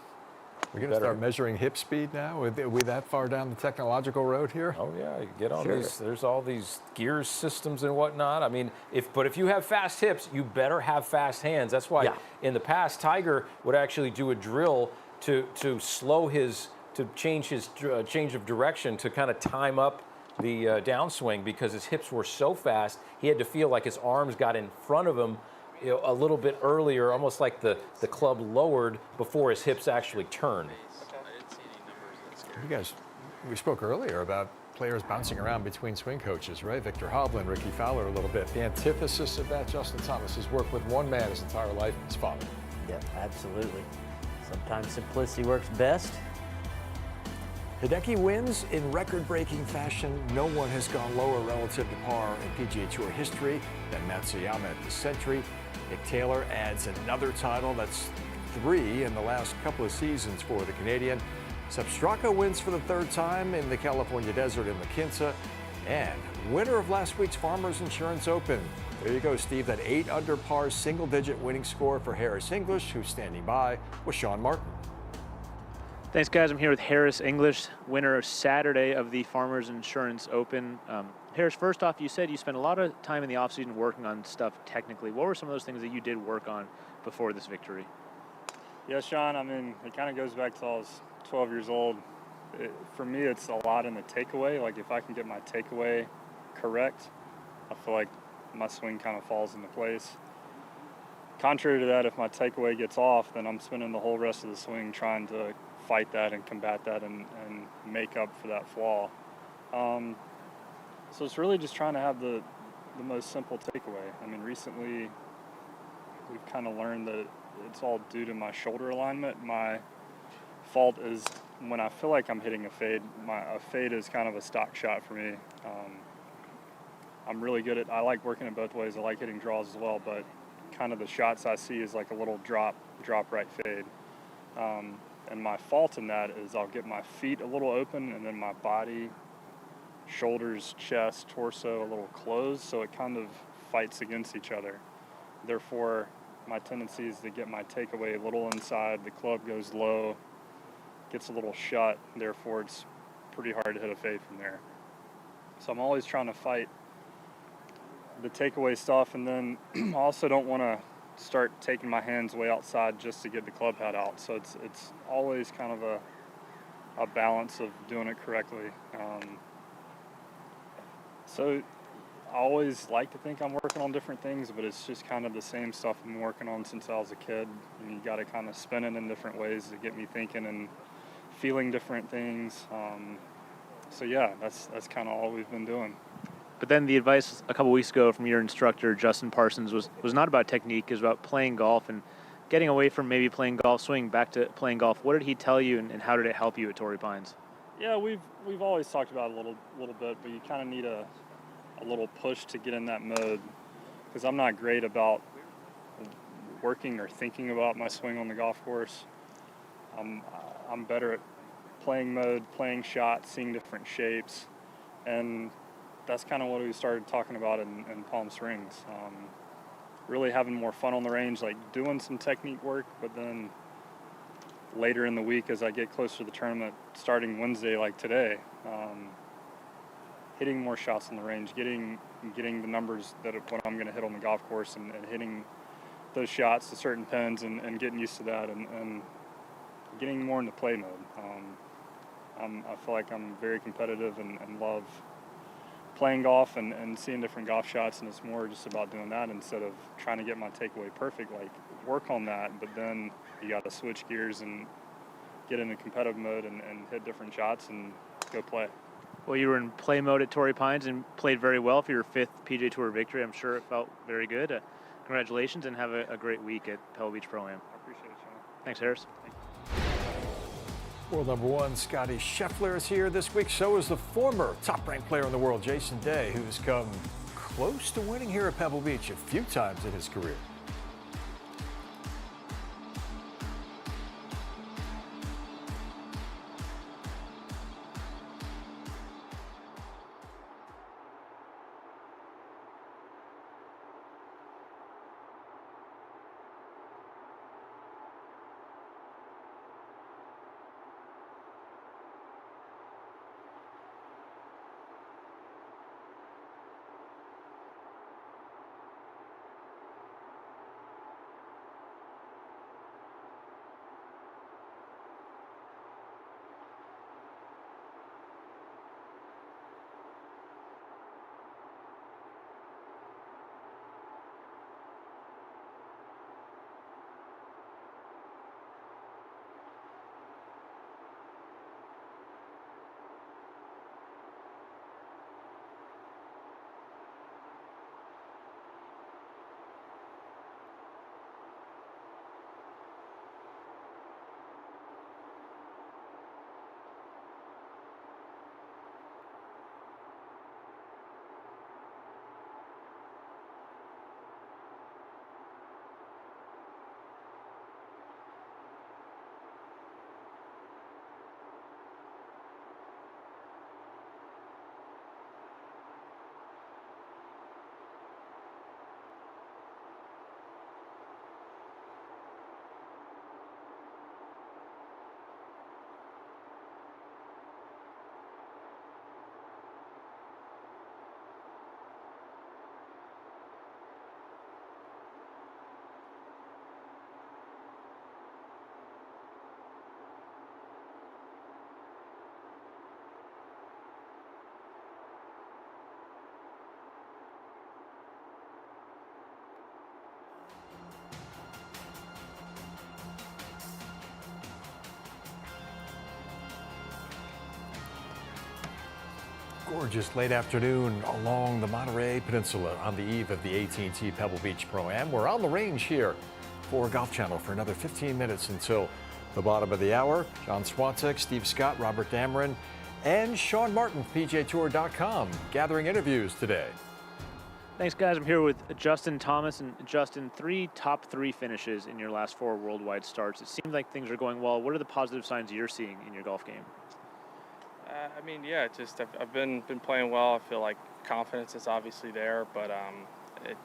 We're going to start measuring hip speed now? Are we that far down the technological road here? Oh, yeah. You get on Sure. these. There's all these gear systems and whatnot. I mean, if you have fast hips, you better have fast hands. That's why in the past, Tiger would actually do a drill to slow to change his change of direction to kind of time up the downswing, because his hips were so fast, he had to feel like his arms got in front of him a little bit earlier, almost like the club lowered before his hips actually turned. You guys, we spoke earlier about players bouncing around between swing coaches, right? Viktor Hovland, Rickie Fowler a little bit. The antithesis of that, Justin Thomas has worked with one man his entire life, his father. Yeah, absolutely. Sometimes simplicity works best. Hideki wins in record-breaking fashion. No one has gone lower relative to par in PGA Tour history than Matsuyama at the Century. Nick Taylor adds another title. That's 3 in the last couple of seasons for the Canadian. Sepp Straka wins for the 3rd time in the California desert in La Quinta. And winner of last week's Farmers Insurance Open. There you go, Steve, that 8 under par single-digit winning score for Harris English, who's standing by with Sean Martin. Thanks, guys. I'm here with Harris English, winner of Saturday of the Farmers Insurance Open. Harris, first off, you said you spent a lot of time in the offseason working on stuff technically. What were some of those things that you did work on before this victory? Yeah, Sean, I mean, it kind of goes back to I was 12 years old. For me, it's a lot in the takeaway. Like, if I can get my takeaway correct, I feel like my swing kind of falls into place. Contrary to that, if my takeaway gets off, then I'm spending the whole rest of the swing trying to fight that and combat that and make up for that flaw. So it's really just trying to have the most simple takeaway. I mean, recently we've kind of learned that it's all due to my shoulder alignment. My fault is when I feel like I'm hitting a fade. A fade is kind of a stock shot for me. I'm really good I like working it both ways. I like hitting draws as well, but kind of the shots I see is like a little drop right fade. And my fault in that is I'll get my feet a little open and then my body, shoulders, chest, torso a little closed, so it kind of fights against each other. Therefore, my tendency is to get my takeaway a little inside, the club goes low, gets a little shut, therefore it's pretty hard to hit a fade from there. So I'm always trying to fight the takeaway stuff, and then I also don't want to start taking my hands way outside just to get the club head out. So it's always kind of a balance of doing it correctly. So I always like to think I'm working on different things, but it's just kind of the same stuff I've been working on since I was a kid. And you got to kind of spin it in different ways to get me thinking and feeling different things. So yeah, that's kind of all we've been doing. But then the advice a couple weeks ago from your instructor, Justin Parsons, was not about technique, it was about playing golf and getting away from maybe playing golf, swinging back to playing golf. What did he tell you, and how did it help you at Torrey Pines? Yeah, we've always talked about it a little bit, but you kind of need a little push to get in that mode, because I'm not great about working or thinking about my swing on the golf course. I'm better at playing mode, playing shots, seeing different shapes, and that's kind of what we started talking about in Palm Springs. Really having more fun on the range, like doing some technique work, but then later in the week as I get closer to the tournament, starting Wednesday like today, hitting more shots on the range, getting the numbers that what I'm going to hit on the golf course, and hitting those shots to certain pins, and getting used to that, and getting more into play mode. I feel like I'm very competitive and love playing golf and seeing different golf shots, and it's more just about doing that instead of trying to get my takeaway perfect. Like, work on that, but then you got to switch gears and get into competitive mode and hit different shots and go play. Well, you were in play mode at Torrey Pines and played very well for your 5th PGA Tour victory. I'm sure it felt very good. Congratulations, and have a great week at Pebble Beach Pro-Am. I appreciate it, Sean. Thanks, Harris. World number 1, Scottie Scheffler is here this week. So is the former top-ranked player in the world, Jason Day, who's come close to winning here at Pebble Beach a few times in his career. Gorgeous late afternoon along the Monterey Peninsula on the eve of the AT&T Pebble Beach Pro-Am. We're on the range here for Golf Channel for another 15 minutes until the bottom of the hour. John Swantek, Steve Scott, Robert Dameron, and Sean Martin, PGATour.com, gathering interviews today. Thanks, guys. I'm here with Justin Thomas. And Justin, top three finishes in your last 4 worldwide starts. It seems like things are going well. What are the positive signs you're seeing in your golf game? I mean, yeah, just I've been playing well. I feel like confidence is obviously there, but it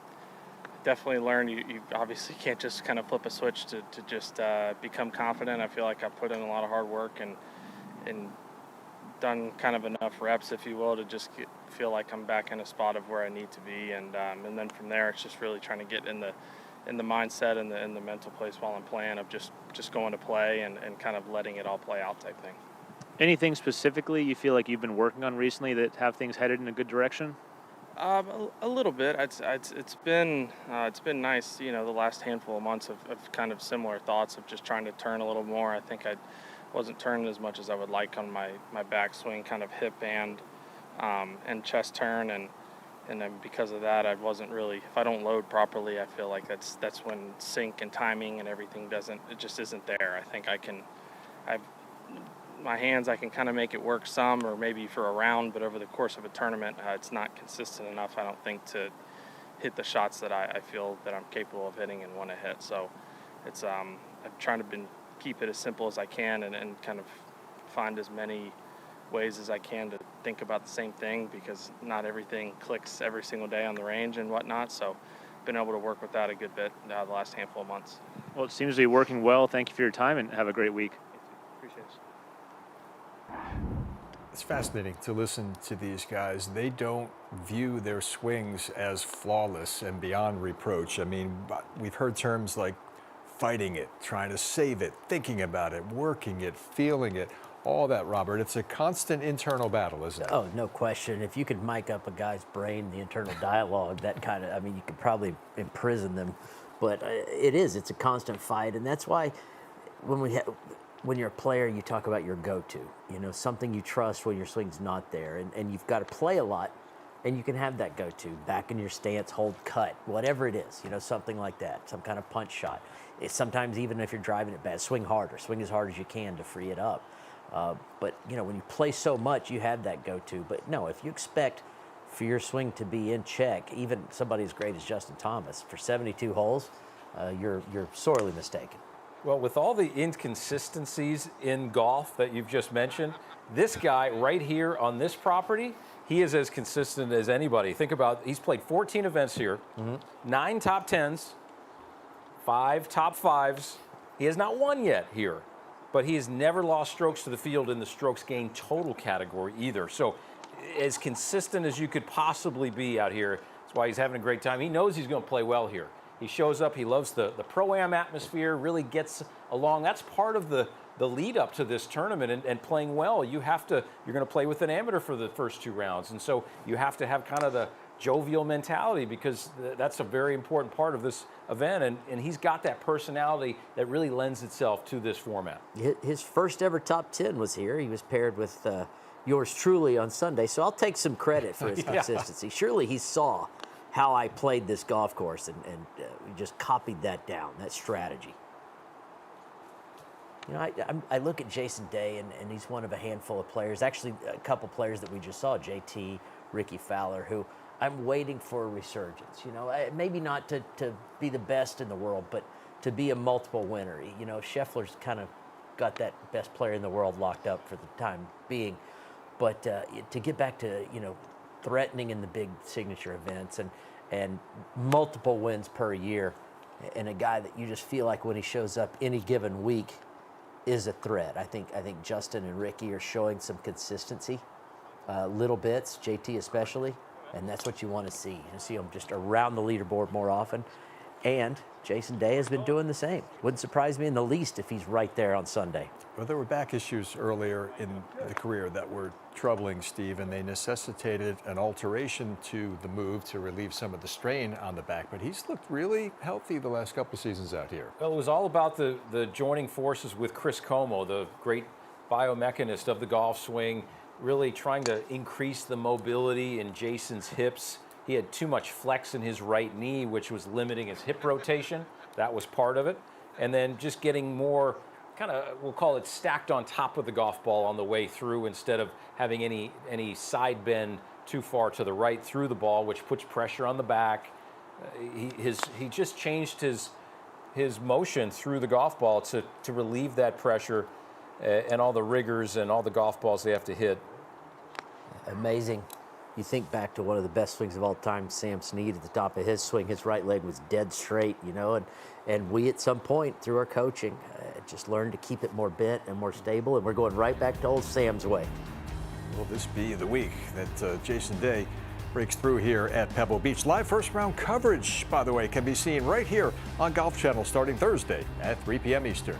definitely learned you obviously can't just kind of flip a switch to just become confident. I feel like I put in a lot of hard work and done kind of enough reps, if you will, to just feel like I'm back in a spot of where I need to be, and then from there it's just really trying to get in the mindset and the mental place while I'm playing of just going to play and kind of letting it all play out type thing. Anything specifically you feel like you've been working on recently that have things headed in a good direction? A little bit. It's been nice, the last handful of months of kind of similar thoughts of just trying to turn a little more. I think I wasn't turning as much as I would like on my backswing, kind of hip and chest turn, and then because of that, I wasn't really. If I don't load properly, I feel like that's when sync and timing and everything it just isn't there. I think my hands, I can kind of make it work some, or maybe for a round, but over the course of a tournament, it's not consistent enough, I don't think, to hit the shots that I feel that I'm capable of hitting and want to hit. So it's I'm trying to keep it as simple as I can, and kind of find as many ways as I can to think about the same thing, because not everything clicks every single day on the range and whatnot. So been able to work with that a good bit the last handful of months. Well, it seems to be working well. Thank you for your time, and have a great week. Appreciate it. It's fascinating to listen to these guys. They don't view their swings as flawless and beyond reproach. I mean, we've heard terms like fighting it, trying to save it, thinking about it, working it, feeling it, all that, Robert. It's a constant internal battle, isn't it? Oh, no question. If you could mic up a guy's brain, the internal dialogue, that kind of, I mean, you could probably imprison them. But it's a constant fight. And that's why when you're a player, you talk about your go-to, something you trust when your swing's not there. And you've got to play a lot, and you can have that go-to, back in your stance, hold cut, whatever it is, something like that, some kind of punch shot. Sometimes even if you're driving it bad, swing harder, swing as hard as you can to free it up. But, when you play so much, you have that go-to. But no, if you expect for your swing to be in check, even somebody as great as Justin Thomas, for 72 holes, you're sorely mistaken. Well, with all the inconsistencies in golf that you've just mentioned, this guy right here on this property, he is as consistent as anybody. Think about, he's played 14 events here, 9 top 10s, 5 top 5s. He has not won yet here, but he has never lost strokes to the field in the strokes gained total category either. So as consistent as you could possibly be out here. That's why he's having a great time. He knows he's going to play well here. He shows up, he loves the Pro-Am atmosphere, really gets along. That's part of the lead up to this tournament and playing well. You're going to play with an amateur for the first 2 rounds. And so you have to have kind of the jovial mentality, because that's a very important part of this event. And he's got that personality that really lends itself to this format. His first ever top 10 was here. He was paired with yours truly on Sunday. So I'll take some credit for his consistency. Surely he saw how I played this golf course and we just copied that down, that strategy. I look at Jason Day, and he's one of a handful of players, actually a couple players that we just saw, JT, Rickie Fowler, who I'm waiting for a resurgence. Maybe not to be the best in the world, but to be a multiple winner. Scheffler's kind of got that best player in the world locked up for the time being. But to get back to, threatening in the big signature events and multiple wins per year, and a guy that you just feel like when he shows up any given week is a threat. I think Justin and Rickie are showing some consistency, little bits, JT especially, and that's what you want to see. You see him just around the leaderboard more often. And Jason Day has been doing the same. Wouldn't surprise me in the least if he's right there on Sunday. Well, there were back issues earlier in the career that were troubling Steve, and they necessitated an alteration to the move to relieve some of the strain on the back. But he's looked really healthy the last couple of seasons out here. Well, it was all about the joining forces with Chris Como, the great biomechanist of the golf swing, really trying to increase the mobility in Jason's hips. He had too much flex in his right knee, which was limiting his hip rotation. That was part of it. And then just getting more kind of, we'll call it stacked on top of the golf ball on the way through, instead of having any side bend too far to the right through the ball, which puts pressure on the back. He just changed his motion through the golf ball to relieve that pressure and all the rigors and all the golf balls they have to hit. Amazing. You think back to one of the best swings of all time, Sam Snead, at the top of his swing, his right leg was dead straight, and we at some point through our coaching just learned to keep it more bent and more stable, and we're going right back to old Sam's way. Will this be the week that Jason Day breaks through here at Pebble Beach? Live first round coverage, by the way, can be seen right here on Golf Channel starting Thursday at 3 p.m. Eastern.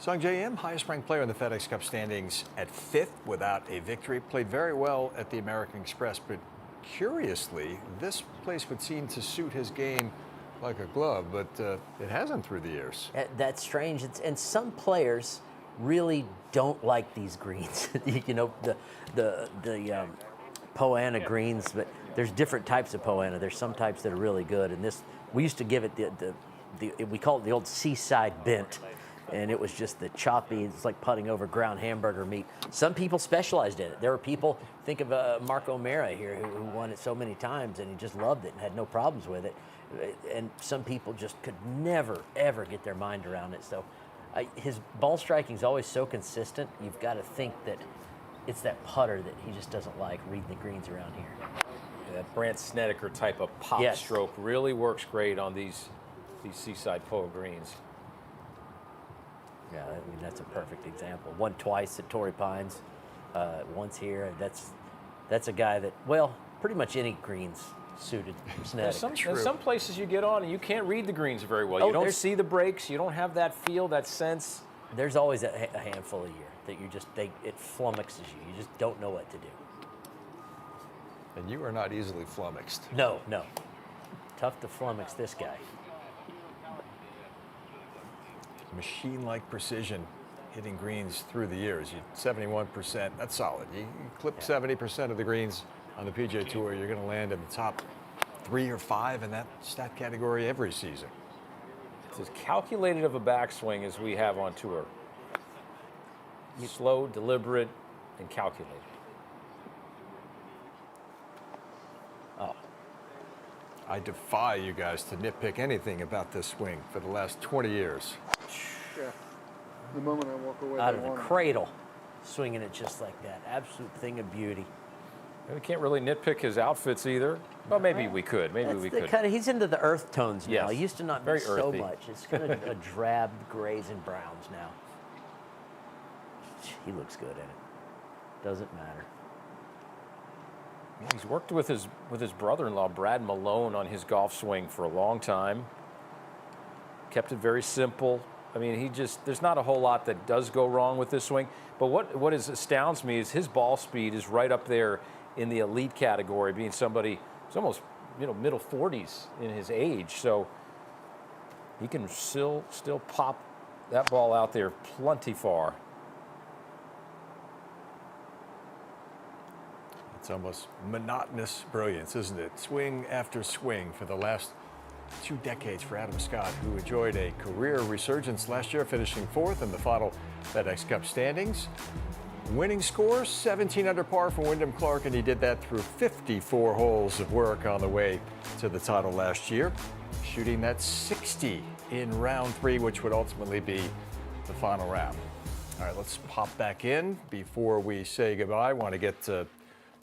Sungjae Im, highest-ranked player in the FedEx Cup standings at 5th without a victory. Played very well at the American Express, but curiously, this place would seem to suit his game like a glove, but it hasn't through the years. That's strange. And some players really don't like these greens. You know, the Poana greens, but there's different types of Poana. There's some types that are really good, and this, we used to give it we call it the old seaside bent. And it was just the choppy, it's like putting over ground hamburger meat. Some people specialized in it. There were people, think of Mark O'Mara here, who won it so many times, and he just loved it and had no problems with it. And some people just could never, ever get their mind around it. So his ball striking is always so consistent, you've got to think that it's that putter that he just doesn't like, reading the greens around here. Yeah, that Brandt Snedeker type of pop stroke really works great on these seaside POA greens. Yeah, I mean, that's a perfect example. Won twice at Torrey Pines, once here. That's a guy that, well, pretty much any greens suited Snedeker. There's some places you get on and you can't read the greens very well. You don't see the breaks. You don't have that feel, that sense. There's always a handful a year that you just, it flummoxes you. You just don't know what to do. And you are not easily flummoxed. No. Tough to flummox this guy. Machine-like precision, hitting greens through the years. 71%, that's solid. You clip 70% of the greens on the PGA Tour, you're going to land in the top 3 or 5 in that stat category every season. It's as calculated of a backswing as we have on tour. Slow, deliberate, and calculated. Oh. I defy you guys to nitpick anything about this swing for the last 20 years. Yeah. The moment I walk away, out of the cradle, swinging it just like that. Absolute thing of beauty. We can't really nitpick his outfits either. Well, maybe we could. Maybe we could. He's into the earth tones now. Yes. He used to not Very be so earthy. much. It's kind of a drab grays and browns now. He looks good in it. Doesn't matter. He's worked with his brother-in-law, Brad Malone, on his golf swing for a long time. Kept it very simple. I mean, there's not a whole lot that does go wrong with this swing. But what astounds me is his ball speed is right up there in the elite category, being somebody who's almost middle 40s in his age. So he can still pop that ball out there plenty far. It's almost monotonous brilliance, isn't it? Swing after swing for the last 2 decades for Adam Scott, who enjoyed a career resurgence last year, finishing 4th in the final FedEx Cup standings. Winning scores, 17 under par for Wyndham Clark, and he did that through 54 holes of work on the way to the title last year, shooting that 60 in round 3, which would ultimately be the final round. All right, let's pop back in. Before we say goodbye, I want to get to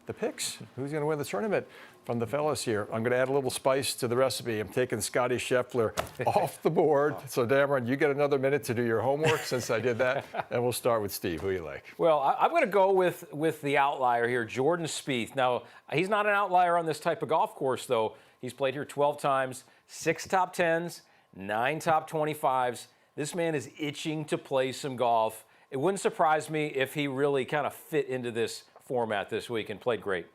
the picks. Who's going to win the tournament from the fellas here? I'm going to add a little spice to the recipe. I'm taking Scottie Scheffler off the board. So, Dameron, you get another minute to do your homework since I did that. And we'll start with Steve. Who you like? Well, I'm going to go with the outlier here, Jordan Spieth. Now, he's not an outlier on this type of golf course, though. He's played here 12 times, 6 top 10s, 9 top 25s. This man is itching to play some golf. It wouldn't surprise me if he really kind of fit into this format this week and played great.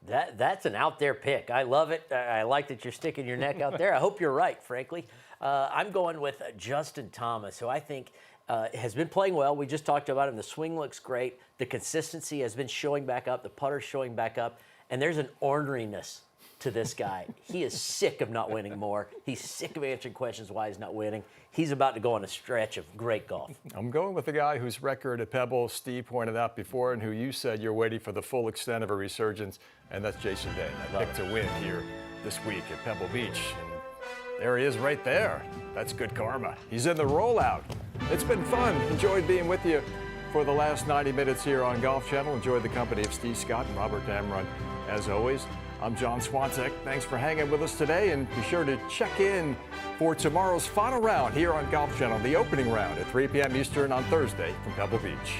That's an out there pick. I love it. I like that you're sticking your neck out there. I hope you're right, frankly. I'm going with Justin Thomas, who I think has been playing well. We just talked about him. The swing looks great. The consistency has been showing back up. The putter's showing back up. And there's an orneriness to this guy. He is sick of not winning more. He's sick of answering questions why he's not winning. He's about to go on a stretch of great golf. I'm going with the guy whose record at Pebble Steve pointed out before and who you said you're waiting for the full extent of a resurgence, and that's Jason Day. I picked to win here this week at Pebble Beach. And there he is right there. That's good karma. He's in the rollout. It's been fun. Enjoyed being with you for the last 90 minutes here on Golf Channel. Enjoyed the company of Steve Scott and Robert Dameron, as always. I'm John Swantek. Thanks for hanging with us today, and be sure to check in for tomorrow's final round here on Golf Channel, the opening round at 3 p.m. Eastern on Thursday from Pebble Beach.